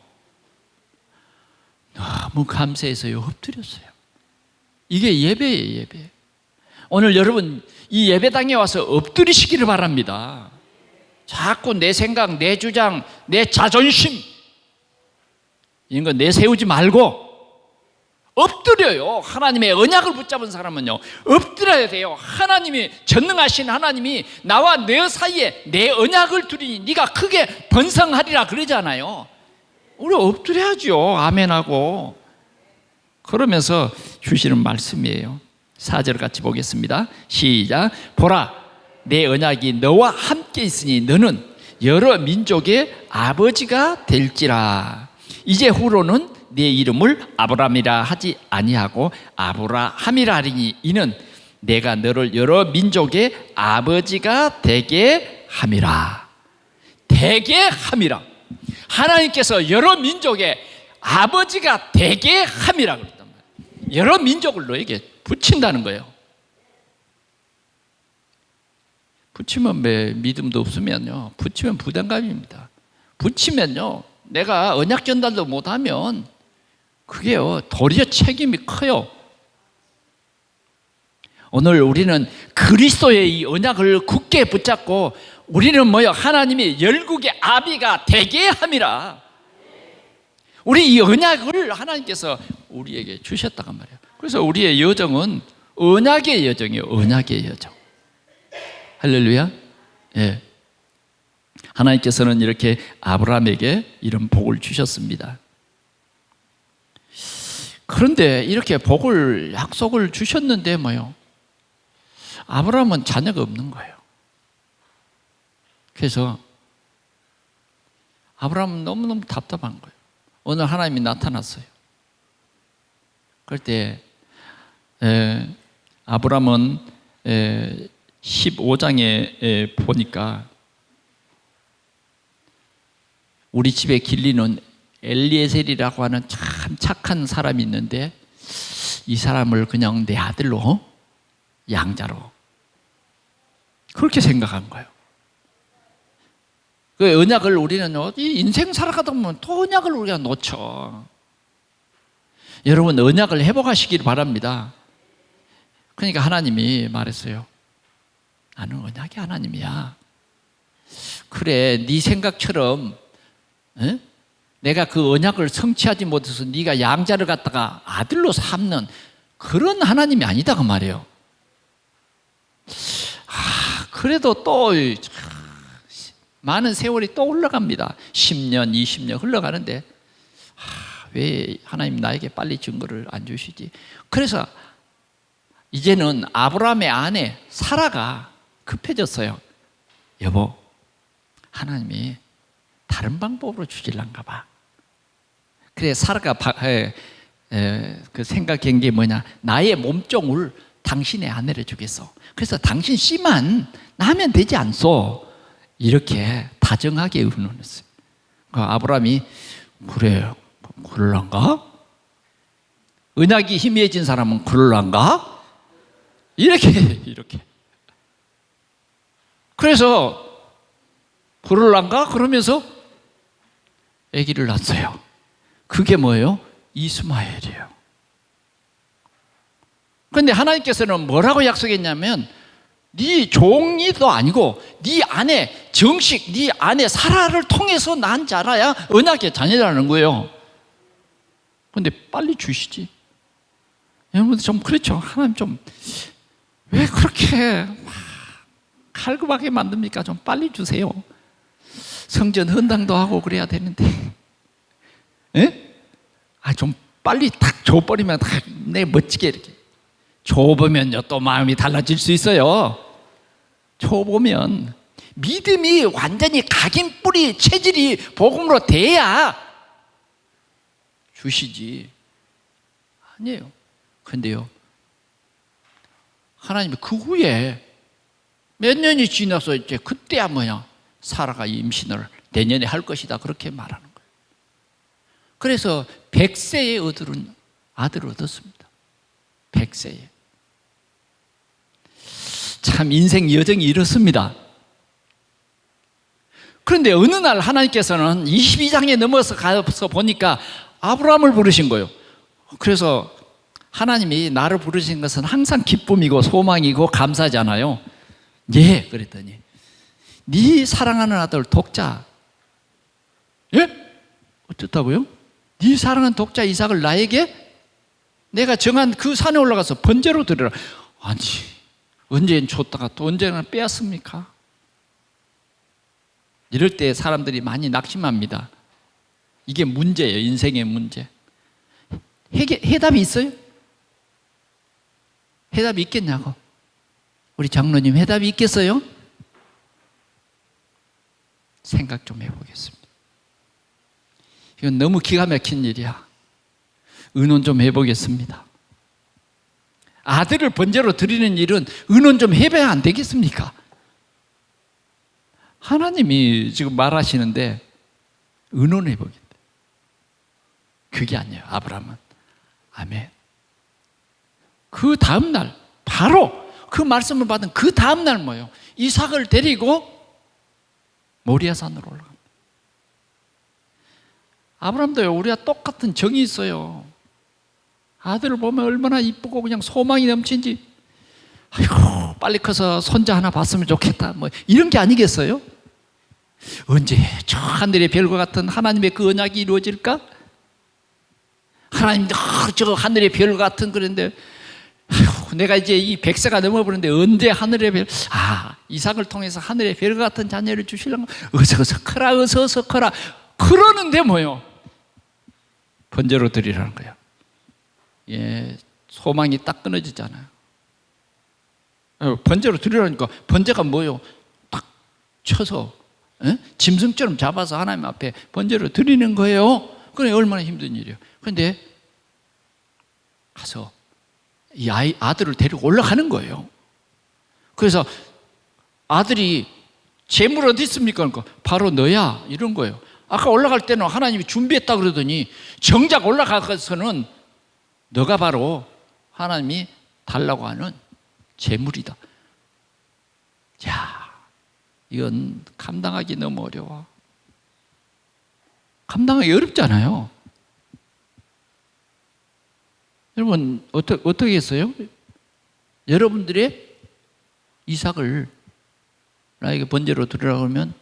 너무 감사해서요 엎드렸어요. 이게 예배예요, 예배. 오늘 여러분 이 예배당에 와서 엎드리시기를 바랍니다. 자꾸 내 생각, 내 주장, 내 자존심 이런 거 내세우지 말고 엎드려요. 하나님의 언약을 붙잡은 사람은요 엎드려야 돼요. 하나님이, 전능하신 하나님이 나와 내 사이에 내 언약을 두리니 네가 크게 번성하리라 그러잖아요. 우리 엎드려야죠. 아멘하고. 그러면서 주시는 말씀이에요. 4절 같이 보겠습니다. 시작. 보라, 내 언약이 너와 함께 있으니 너는 여러 민족의 아버지가 될지라. 이제 후로는 내 이름을 아브라함이라 하지 아니하고 아브라함이라 하리니 이는 내가 너를 여러 민족의 아버지가 되게 함이라. 되게 함이라. 하나님께서 여러 민족의 아버지가 되게 함이라 그랬단 말이에요. 여러 민족을 너에게 붙인다는 거예요. 붙이면 믿음도 없으면요, 붙이면 부담감입니다. 붙이면요, 내가 언약 전달도 못하면 그게요 도리어 책임이 커요. 오늘 우리는 그리스도의 이 언약을 굳게 붙잡고 우리는 뭐요? 하나님이 열국의 아비가 되게 함이라. 우리 이 언약을 하나님께서 우리에게 주셨다고 말이에요. 그래서 우리의 여정은 언약의 여정이에요. 언약의 여정. 할렐루야. 예. 하나님께서는 이렇게 아브라함에게 이런 복을 주셨습니다. 그런데 이렇게 복을, 약속을 주셨는데 뭐요? 아브라함은 자녀가 없는 거예요. 그래서 아브라함은 너무너무 답답한 거예요. 오늘 하나님이 나타났어요. 그럴 때 아브라함은 15장에 보니까 우리 집에 길리는 엘리에셀이라고 하는 참 착한 사람이 있는데 이 사람을 그냥 내 아들로, 양자로 그렇게 생각한 거예요. 그 언약을 우리는 인생 살아가다 보면 또 언약을 우리가 놓쳐. 여러분 언약을 회복하시길 바랍니다. 그러니까 하나님이 말했어요. 나는 언약이 하나님이야. 그래, 네 생각처럼 내가 그 언약을 성취하지 못해서 네가 양자를 갖다가 아들로 삼는 그런 하나님이 아니다 그 말이에요. 그래도 또 많은 세월이 또 흘러갑니다. 10년, 20년 흘러가는데 왜 하나님 나에게 빨리 증거를 안 주시지? 그래서 이제는 아브라함의 아내 사라가 급해졌어요. 여보, 하나님이 다른 방법으로 주실란가 봐. 그래 사라가 그 생각한 게 뭐냐, 나의 몸종을 당신의 아내를 주겠어. 그래서 당신 씨만 나면 되지 않소. 이렇게 다정하게 의논했어요. 아브라함이 그래, 그럴란가? 언약이 희미해진 사람은 그럴란가? 이렇게. 그래서 그럴란가? 그러면서 아기를 낳았어요. 그게 뭐예요? 이스마엘이에요. 그런데 하나님께서는 뭐라고 약속했냐면 네 종이도 아니고 네 아내 정식 네 아내 사라를 통해서 난 자라야 언약의 자녀라는 거예요. 그런데 빨리 주시지. 여러분 좀 그렇죠. 하나님 좀 왜 그렇게 갈급하게 만듭니까? 좀 빨리 주세요. 성전 헌당도 하고 그래야 되는데, 예? 좀 빨리 딱 줘버리면 내 멋지게 이렇게 줘보면요 또 마음이 달라질 수 있어요. 줘보면 믿음이 완전히 각인 뿌리 체질이 복음으로 돼야 주시지. 아니에요. 근데요 하나님이 그 후에 몇 년이 지나서 이제 그때야 뭐냐, 사라가 임신을 내년에 할 것이다 그렇게 말하는 거예요. 그래서 100세의 아들을 얻었습니다. 100세에. 참 인생 여정이 이렇습니다. 그런데 어느 날 하나님께서는 22장에 넘어서 가서 보니까 아브라함을 부르신 거예요. 그래서 하나님이 나를 부르신 것은 항상 기쁨이고 소망이고 감사잖아요. 예, 그랬더니 네 사랑하는 아들 독자, 예? 어떻다고요? 네 사랑하는 독자 이삭을 나에게 내가 정한 그 산에 올라가서 번제로 드리라. 아니, 언제는 줬다가 또 언제나 빼앗습니까? 이럴 때 사람들이 많이 낙심합니다. 이게 문제예요. 인생의 문제. 해답이 있어요? 해답이 있겠냐고. 우리 장로님 해답이 있겠어요? 생각 좀 해보겠습니다. 이건 너무 기가 막힌 일이야. 의논 좀 해보겠습니다. 아들을 번제로 드리는 일은 의논 좀 해봐야 안 되겠습니까? 하나님이 지금 말하시는데 의논해보겠다. 그게 아니에요. 아브라함은. 아멘. 그 다음날 바로 그 말씀을 받은 그 다음날 뭐예요? 이삭을 데리고 모리아산으로 올라갑니다. 아브라함도요 우리와 똑같은 정이 있어요. 아들을 보면 얼마나 이쁘고 그냥 소망이 넘친지, 아이고 빨리 커서 손자 하나 봤으면 좋겠다 뭐 이런 게 아니겠어요? 언제 저 하늘의 별과 같은 하나님의 그 언약이 이루어질까? 하나님 저 하늘의 별 같은 그런데 내가 이제 이 100세가 넘어버렸는데 언제 하늘의 별, 이삭을 통해서 하늘의 별 같은 자녀를 주시려고 어서 커라 그러는데 뭐요? 번제로 드리라는 거예요. 예, 소망이 딱 끊어지잖아요. 번제로 드리라니까 번제가 뭐요? 딱 쳐서 짐승처럼 잡아서 하나님 앞에 번제로 드리는 거예요. 그래 얼마나 힘든 일이에요. 그런데 가서 이 아들을 데리고 올라가는 거예요. 그래서 아들이 재물 어디 있습니까? 그러니까 바로 너야 이런 거예요. 아까 올라갈 때는 하나님이 준비했다 그러더니 정작 올라가서는 너가 바로 하나님이 달라고 하는 재물이다. 야, 이건 감당하기 너무 어려워. 감당하기 어렵잖아요. 여러분 어떻게 했어요? 여러분들의 이삭을 나에게 번제로 드리라고 하면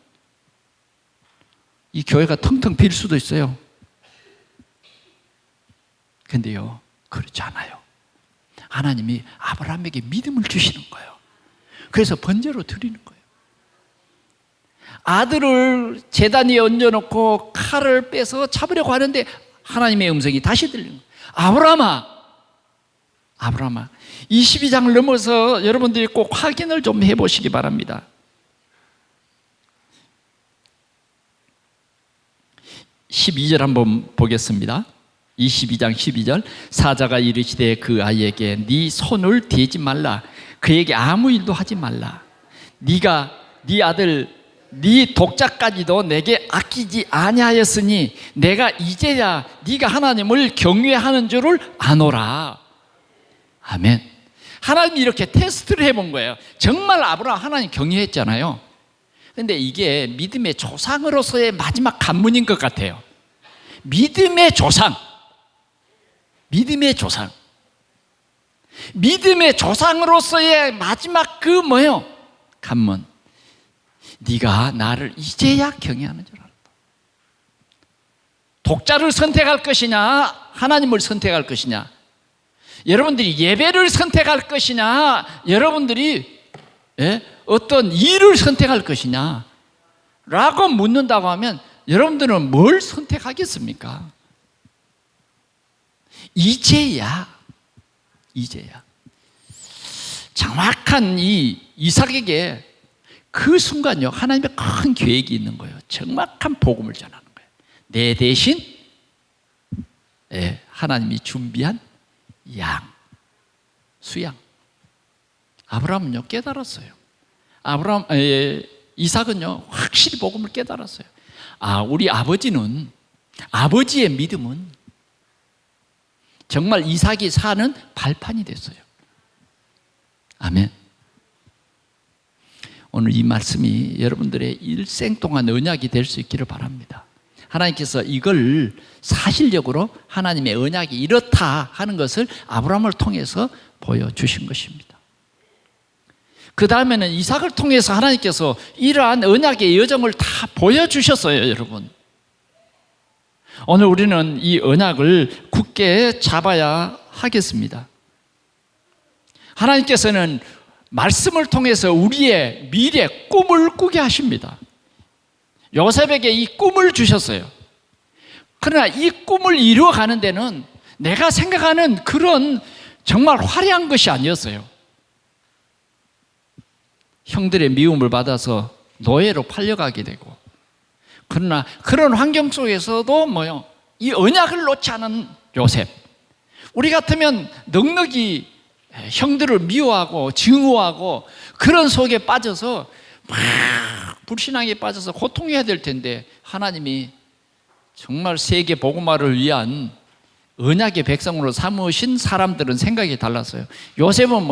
이 교회가 텅텅 빌 수도 있어요. 근데요 그렇지 않아요. 하나님이 아브라함에게 믿음을 주시는 거예요. 그래서 번제로 드리는 거예요. 아들을 제단 위에 얹어놓고 칼을 빼서 잡으려고 하는데 하나님의 음성이 다시 들리는 거예요. 아브라함아 22장을 넘어서 여러분들이 꼭 확인을 좀 해보시기 바랍니다. 12절 한번 보겠습니다. 22장 12절 사자가 이르시되 그 아이에게 네 손을 대지 말라 그에게 아무 일도 하지 말라 네가 네 아들 네 독자까지도 내게 아끼지 아니하였으니 내가 이제야 네가 하나님을 경외하는 줄을 아노라. 아멘. 하나님이 이렇게 테스트를 해본 거예요. 정말 아브라함 하나님 경외했잖아요. 그런데 이게 믿음의 조상으로서의 마지막 관문인 것 같아요. 믿음의 조상, 믿음의 조상, 믿음의 조상으로서의 마지막 그 뭐예요? 관문. 네가 나를 이제야 경외하는 줄 알았다. 독자를 선택할 것이냐 하나님을 선택할 것이냐, 여러분들이 예배를 선택할 것이냐 여러분들이 어떤 일을 선택할 것이냐 라고 묻는다고 하면 여러분들은 뭘 선택하겠습니까? 이제야 정확한 이 이삭에게 그 순간요 하나님의 큰 계획이 있는 거예요. 정확한 복음을 전하는 거예요. 내 대신 하나님이 준비한 양, 수양. 아브라함은요 깨달았어요. 이삭은요 확실히 복음을 깨달았어요. 아, 우리 아버지의 믿음은 정말 이삭이 사는 발판이 됐어요. 아멘. 오늘 이 말씀이 여러분들의 일생 동안 언약이 될 수 있기를 바랍니다. 하나님께서 이걸 사실적으로 하나님의 언약이 이렇다 하는 것을 아브라함을 통해서 보여주신 것입니다. 그 다음에는 이삭을 통해서 하나님께서 이러한 언약의 여정을 다 보여주셨어요, 여러분. 오늘 우리는 이 언약을 굳게 잡아야 하겠습니다. 하나님께서는 말씀을 통해서 우리의 미래 꿈을 꾸게 하십니다. 요셉에게 이 꿈을 주셨어요. 그러나 이 꿈을 이루어가는 데는 내가 생각하는 그런 정말 화려한 것이 아니었어요. 형들의 미움을 받아서 노예로 팔려가게 되고, 그러나 그런 환경 속에서도 이 언약을 놓지 않은 요셉. 우리 같으면 넉넉히 형들을 미워하고 증오하고 그런 속에 빠져서 막 불신앙에 빠져서 고통해야 될 텐데, 하나님이 정말 세계 복음화를 위한 언약의 백성으로 삼으신 사람들은 생각이 달랐어요. 요셉은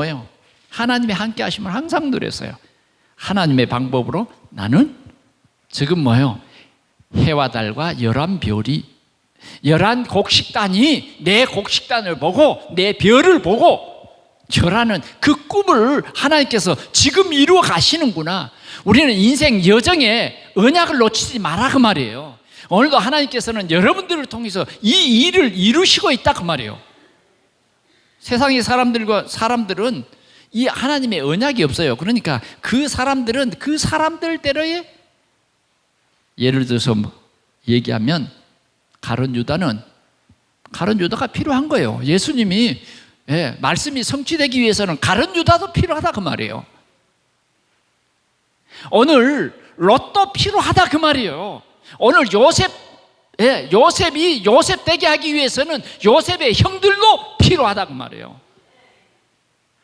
하나님의 함께 하심을 항상 누렸어요. 하나님의 방법으로 나는 지금 해와 달과 11별이 11곡식단이 내 곡식단을 보고 내 별을 보고 저라는 그 꿈을 하나님께서 지금 이루어 가시는구나. 우리는 인생 여정에 언약을 놓치지 마라 그 말이에요. 오늘도 하나님께서는 여러분들을 통해서 이 일을 이루시고 있다 그 말이에요. 세상의 사람들은 이 하나님의 언약이 없어요. 그러니까 그 사람들은 그 사람들대로의, 예를 들어서 얘기하면 가룟 유다가 필요한 거예요. 예수님이 말씀이 성취되기 위해서는 가룟 유다도 필요하다 그 말이에요. 오늘 롯도 필요하다 그 말이에요. 오늘 요셉이 요셉 되게 하기 위해서는 요셉의 형들도 필요하다 그 말이에요.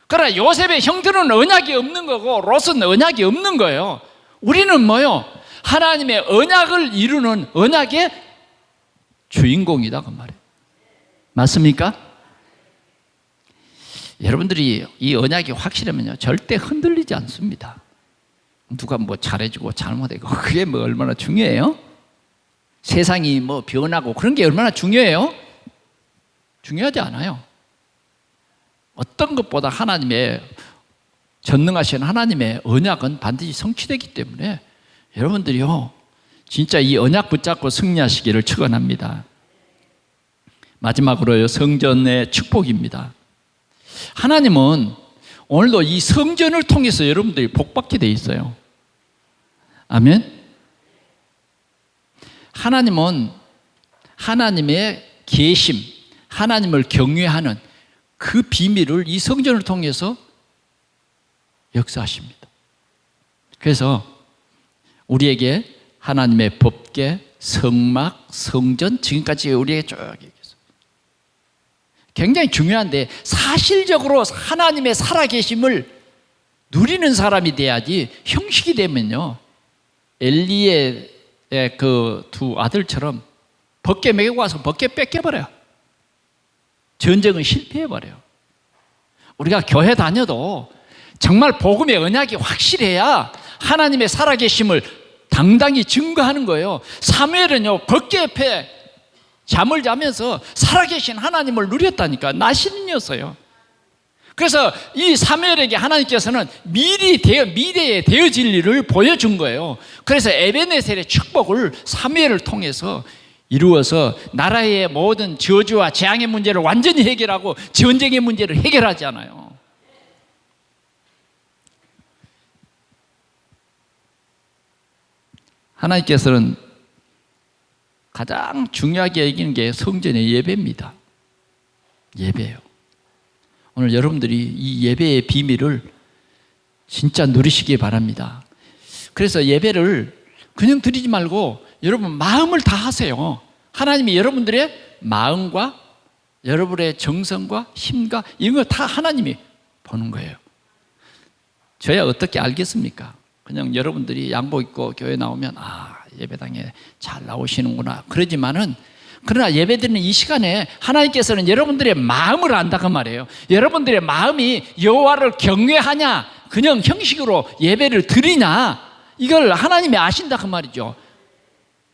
그러나 요셉의 형들은 언약이 없는 거고 롯은 언약이 없는 거예요. 우리는 하나님의 언약을 이루는 언약의 주인공이다 그 말이에요. 맞습니까? 여러분들이 이 언약이 확실하면요 절대 흔들리지 않습니다. 누가 잘해주고 잘못하고 그게 얼마나 중요해요? 세상이 변하고 그런 게 얼마나 중요해요? 중요하지 않아요. 어떤 것보다 하나님의 전능하신 하나님의 언약은 반드시 성취되기 때문에 여러분들이요 진짜 이 언약 붙잡고 승리하시기를 축원합니다. 마지막으로요 성전의 축복입니다. 하나님은 오늘도 이 성전을 통해서 여러분들이 복받게 돼 있어요. 아멘. 하나님은 하나님의 계심, 하나님을 경외하는 그 비밀을 이 성전을 통해서 역사하십니다. 그래서 우리에게 하나님의 법궤, 성막, 성전, 지금까지 우리에게 쭉 얘기했어요. 굉장히 중요한데 사실적으로 하나님의 살아계심을 누리는 사람이 돼야지 형식이 되면요 엘리의 그 두 아들처럼 벗게 메고 와서 벗게 뺏겨버려요. 전쟁은 실패해버려요. 우리가 교회 다녀도 정말 복음의 언약이 확실해야 하나님의 살아계심을 당당히 증거하는 거예요. 사무엘은요 벗게 옆에 잠을 자면서 살아계신 하나님을 누렸다니까. 나신이었어요. 그래서 이 사무엘에게 하나님께서는 미래에 되어질 일을 보여준 거예요. 그래서 에베네셀의 축복을 사무엘을 통해서 이루어서 나라의 모든 저주와 재앙의 문제를 완전히 해결하고 전쟁의 문제를 해결하잖아요. 하나님께서는 가장 중요하게 여기는 게 성전의 예배입니다. 예배예요. 오늘 여러분들이 이 예배의 비밀을 진짜 누리시기 바랍니다. 그래서 예배를 그냥 드리지 말고 여러분 마음을 다하세요. 하나님이 여러분들의 마음과 여러분의 정성과 힘과 이런 거 다 하나님이 보는 거예요. 저야 어떻게 알겠습니까? 그냥 여러분들이 양복 입고 교회 나오면 예배당에 잘 나오시는구나 그러지만은, 그러나 예배드리는 이 시간에 하나님께서는 여러분들의 마음을 안다고 말해요. 여러분들의 마음이 여호와를 경외하냐, 그냥 형식으로 예배를 드리냐, 이걸 하나님이 아신다고 말이죠.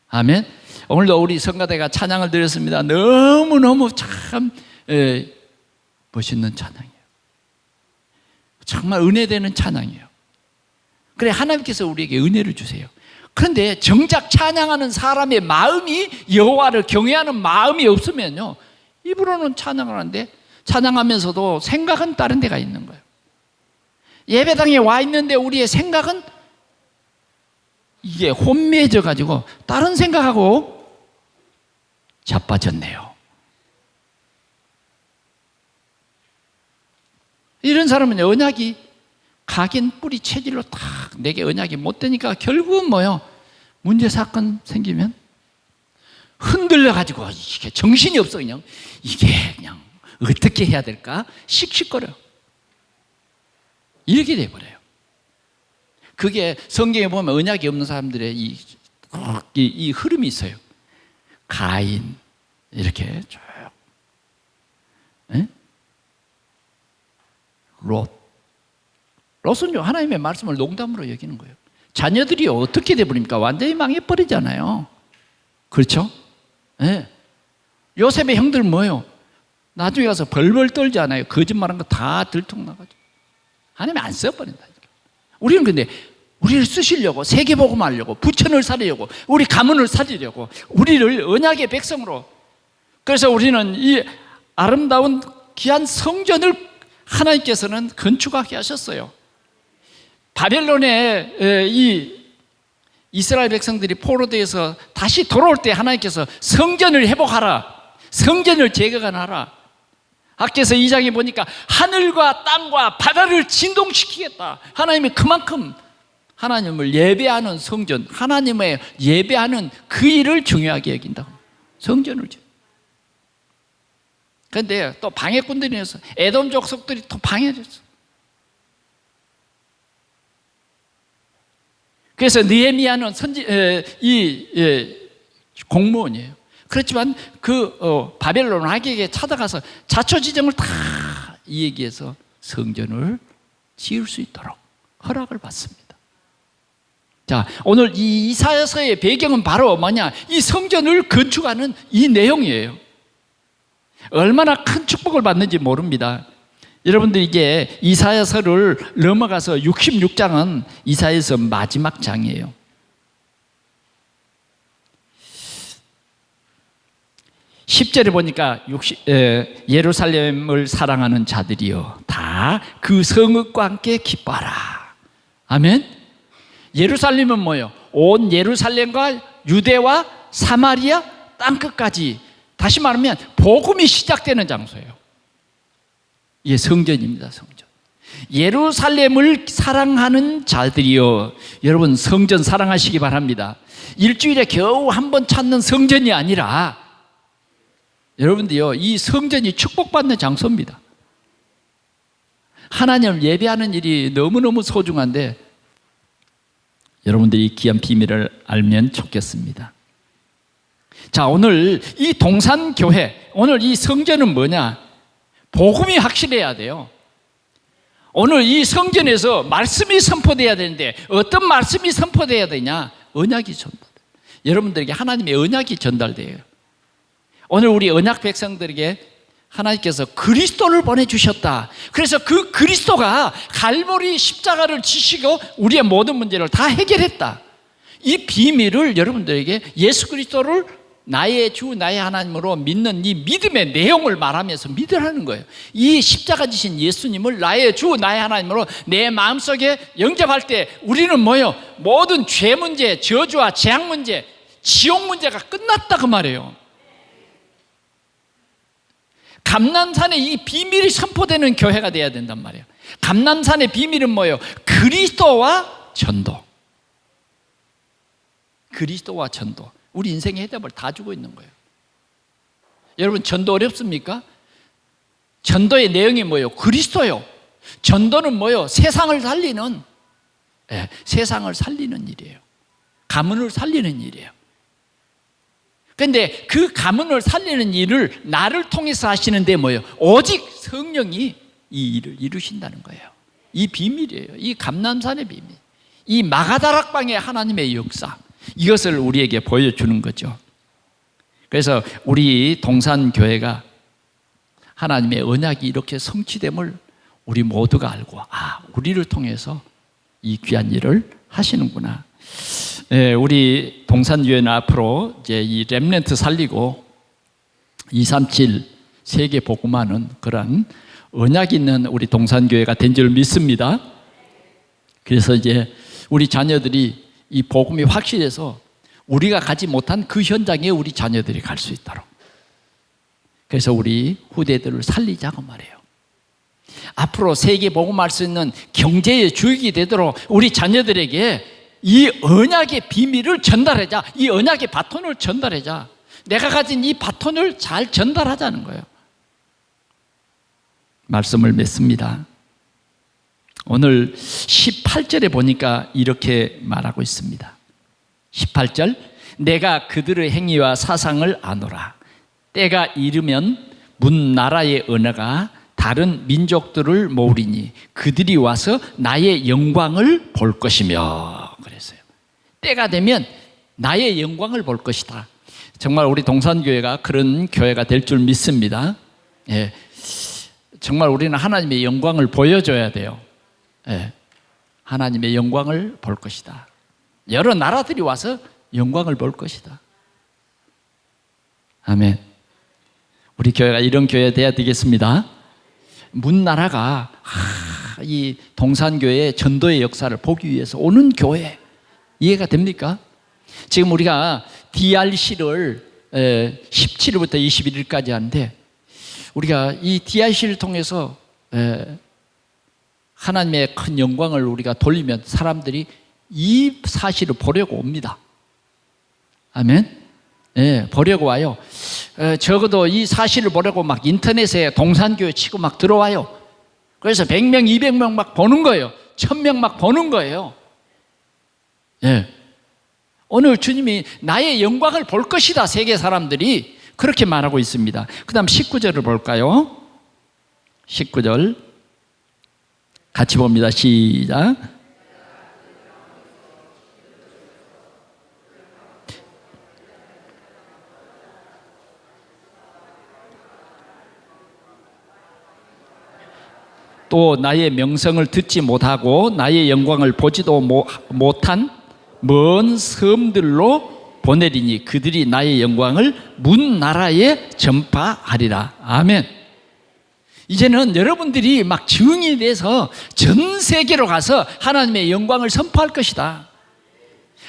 아멘. 오늘도 우리 성가대가 찬양을 드렸습니다. 너무너무 참 멋있는 찬양이에요. 정말 은혜되는 찬양이에요. 그래 하나님께서 우리에게 은혜를 주세요. 그런데 정작 찬양하는 사람의 마음이 여호와를 경외하는 마음이 없으면요 입으로는 찬양을 하는데 찬양하면서도 생각은 다른 데가 있는 거예요. 예배당에 와 있는데 우리의 생각은 이게 혼미해져 가지고 다른 생각하고 자빠졌네요. 이런 사람은 언약이 각인 뿌리 체질로 딱 내게 언약이 못 되니까 결국은 뭐요? 문제 사건 생기면 흔들려 가지고 이게 정신이 없어. 그냥 이게 그냥 어떻게 해야 될까 씩씩거려. 이렇게 돼버려요. 그게 성경에 보면 언약이 없는 사람들의 이 흐름이 있어요. 가인 이렇게 쭉 롯은요 하나님의 말씀을 농담으로 여기는 거예요. 자녀들이 어떻게 돼버립니까? 완전히 망해버리잖아요. 그렇죠? 네. 요셉의 형들 뭐예요? 나중에 가서 벌벌 떨지 않아요. 거짓말한 거 다 들통나가지고 하나님이 안 써버린다니까. 우리는 근데 우리를 쓰시려고, 세계복음 하려고, 부천을 살리려고, 우리 가문을 살리려고, 우리를 언약의 백성으로. 그래서 우리는 이 아름다운 귀한 성전을 하나님께서는 건축하게 하셨어요. 바벨론에 이 이스라엘 백성들이 포로되어서 다시 돌아올 때 하나님께서 성전을 회복하라, 성전을 재건하라. 학개서 2장에 보니까 하늘과 땅과 바다를 진동시키겠다. 하나님이 그만큼 하나님을 예배하는 성전, 하나님의 예배하는 그 일을 중요하게 여긴다고. 성전을. 그런데 또 방해꾼들이 있어서 에돔 족속들이 또 방해했어. 그래서 느헤미야는 공무원이에요. 그렇지만 바벨론 왕에게 찾아가서 자초지정을 다 얘기해서 성전을 지을 수 있도록 허락을 받습니다. 자, 오늘 이 이사야서의 배경은 바로 뭐냐? 이 성전을 건축하는 이 내용이에요. 얼마나 큰 축복을 받는지 모릅니다. 여러분들 이제 이사야서를 넘어가서 66장은 이사야서 마지막 장이에요. (10절에) 보니까 예루살렘을 사랑하는 자들이여 다 그 성읍과 함께 기뻐하라. 아멘. 예루살렘은 뭐예요? 온 예루살렘과 유대와 사마리아 땅끝까지, 다시 말하면 복음이 시작되는 장소예요. 이게 성전입니다. 성전. 예루살렘을 사랑하는 자들이여, 여러분 성전 사랑하시기 바랍니다. 일주일에 겨우 한 번 찾는 성전이 아니라 여러분들요, 이 성전이 축복받는 장소입니다. 하나님을 예배하는 일이 너무너무 소중한데 여러분들이 이 귀한 비밀을 알면 좋겠습니다. 자, 오늘 이 동산교회, 오늘 이 성전은 뭐냐? 복음이 확실해야 돼요. 오늘 이 성전에서 말씀이 선포돼야 되는데 어떤 말씀이 선포돼야 되냐? 언약이 전달. 여러분들에게 하나님의 언약이 전달돼요. 오늘 우리 언약 백성들에게 하나님께서 그리스도를 보내주셨다. 그래서 그 그리스도가 갈보리 십자가를 지시고 우리의 모든 문제를 다 해결했다. 이 비밀을 여러분들에게 예수 그리스도를 나의 주 나의 하나님으로 믿는 이 믿음의 내용을 말하면서 믿으라는 거예요. 이 십자가 지신 예수님을 나의 주 나의 하나님으로 내 마음속에 영접할 때 우리는 뭐예요? 모든 죄 문제, 저주와 재앙 문제, 지옥 문제가 끝났다 그 말이에요. 감난산에 이 비밀이 선포되는 교회가 돼야 된단 말이에요. 감난산의 비밀은 뭐예요? 그리스도와 전도. 그리스도와 전도. 우리 인생의 해답을 다 주고 있는 거예요. 여러분, 전도 어렵습니까? 전도의 내용이 뭐예요? 그리스도요. 전도는 뭐예요? 세상을 살리는, 세상을 살리는 일이에요. 가문을 살리는 일이에요. 그런데 그 가문을 살리는 일을 나를 통해서 하시는데 뭐예요? 오직 성령이 이 일을 이루신다는 거예요. 이 비밀이에요. 이 감람산의 비밀. 이 마가다락방의 하나님의 역사. 이것을 우리에게 보여주는 거죠. 그래서 우리 동산교회가 하나님의 언약이 이렇게 성취됨을 우리 모두가 알고, 우리를 통해서 이 귀한 일을 하시는구나. 우리 동산교회는 앞으로 이제 이 렘넌트 살리고 237 세계 복음하는 그런 언약 있는 우리 동산교회가 된 줄 믿습니다. 그래서 이제 우리 자녀들이 이 복음이 확실해서 우리가 가지 못한 그 현장에 우리 자녀들이 갈 수 있도록, 그래서 우리 후대들을 살리자고 말해요. 앞으로 세계 복음할 수 있는 경제의 주역이 되도록 우리 자녀들에게 이 언약의 비밀을 전달하자. 이 언약의 바톤을 전달하자. 내가 가진 이 바톤을 잘 전달하자는 거예요. 말씀을 맺습니다. 오늘 18절에 보니까 이렇게 말하고 있습니다. 18절, 내가 그들의 행위와 사상을 아노라. 때가 이르면 문 나라의 언어가 다른 민족들을 모으리니 그들이 와서 나의 영광을 볼 것이며. 그랬어요. 때가 되면 나의 영광을 볼 것이다. 정말 우리 동산교회가 그런 교회가 될 줄 믿습니다. 정말 우리는 하나님의 영광을 보여줘야 돼요. 하나님의 영광을 볼 것이다. 여러 나라들이 와서 영광을 볼 것이다. 아멘. 우리 교회가 이런 교회 돼야 되겠습니다. 문나라가 이 동산교회의 전도의 역사를 보기 위해서 오는 교회, 이해가 됩니까? 지금 우리가 DRC를 17일부터 21일까지 하는데, 우리가 이 DRC를 통해서 하나님의 큰 영광을 우리가 돌리면 사람들이 이 사실을 보려고 옵니다. 아멘. 보려고 와요. 적어도 이 사실을 보려고 막 인터넷에 동산교회 치고 막 들어와요. 그래서 100명, 200명 막 보는 거예요. 1000명 막 보는 거예요. 오늘 주님이 나의 영광을 볼 것이다. 세계 사람들이 그렇게 말하고 있습니다. 그 다음 19절을 볼까요? 19절 같이 봅니다. 시작. 또 나의 명성을 듣지 못하고 나의 영광을 보지도 못한 먼 섬들로 보내리니 그들이 나의 영광을 문 나라에 전파하리라. 아멘. 이제는 여러분들이 막 증인이 돼서 전 세계로 가서 하나님의 영광을 선포할 것이다.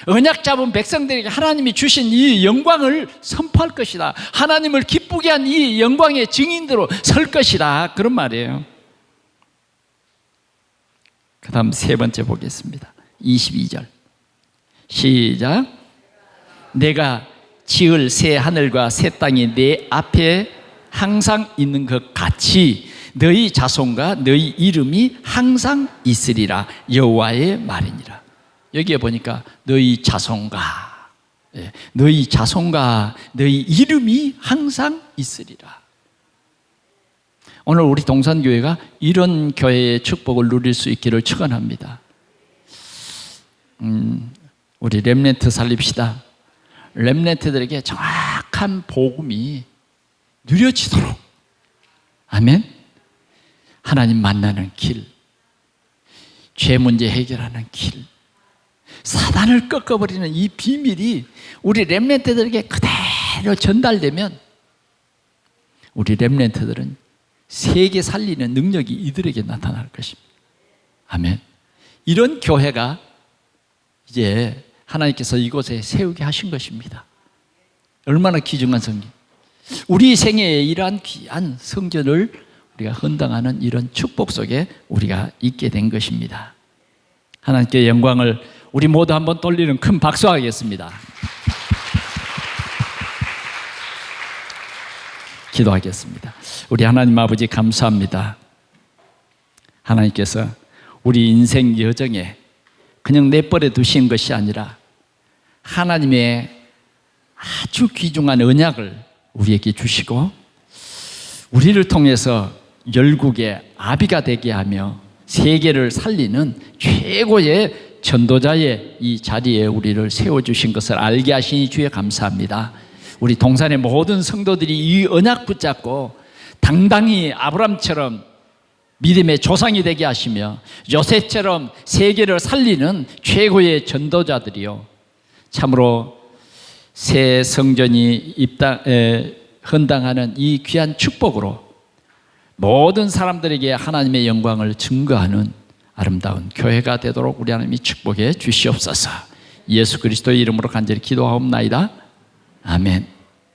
언약 잡은 백성들에게 하나님이 주신 이 영광을 선포할 것이다. 하나님을 기쁘게 한 이 영광의 증인으로 설 것이다. 그런 말이에요. 그 다음 세 번째 보겠습니다. 22절 시작. 내가 지을 새 하늘과 새 땅이 내 앞에 항상 있는 것 같이 너희 자손과 너희 이름이 항상 있으리라 여호와의 말이니라. 여기에 보니까 너희 자손과, 너희 자손과 너희 이름이 항상 있으리라. 오늘 우리 동산교회가 이런 교회의 축복을 누릴 수 있기를 축원합니다. 우리 렘넌트 살립시다. 렘넌트들에게 정확한 복음이 누려지도록, 아멘. 하나님 만나는 길, 죄 문제 해결하는 길, 사단을 꺾어버리는 이 비밀이 우리 렘넌트들에게 그대로 전달되면 우리 렘넌트들은 세계 살리는 능력이 이들에게 나타날 것입니다. 아멘. 이런 교회가 이제 하나님께서 이곳에 세우게 하신 것입니다. 얼마나 귀중한 성경. 우리 생애에 이러한 귀한 성전을 우리가 헌당하는 이런 축복 속에 우리가 있게 된 것입니다. 하나님께 영광을 우리 모두 한번 돌리는 큰 박수 하겠습니다. 기도하겠습니다. 우리 하나님 아버지 감사합니다. 하나님께서 우리 인생 여정에 그냥 내버려 두신 것이 아니라 하나님의 아주 귀중한 언약을 우리에게 주시고 우리를 통해서 열국의 아비가 되게 하며 세계를 살리는 최고의 전도자의 이 자리에 우리를 세워주신 것을 알게 하시니 주에 감사합니다. 우리 동산의 모든 성도들이 이 언약 붙잡고 당당히 아브람처럼 믿음의 조상이 되게 하시며 요셉처럼 세계를 살리는 최고의 전도자들이요, 참으로 새 성전이 헌당하는 이 귀한 축복으로 모든 사람들에게 하나님의 영광을 증거하는 아름다운 교회가 되도록 우리 하나님이 축복해 주시옵소서. 예수 그리스도의 이름으로 간절히 기도하옵나이다. 아멘.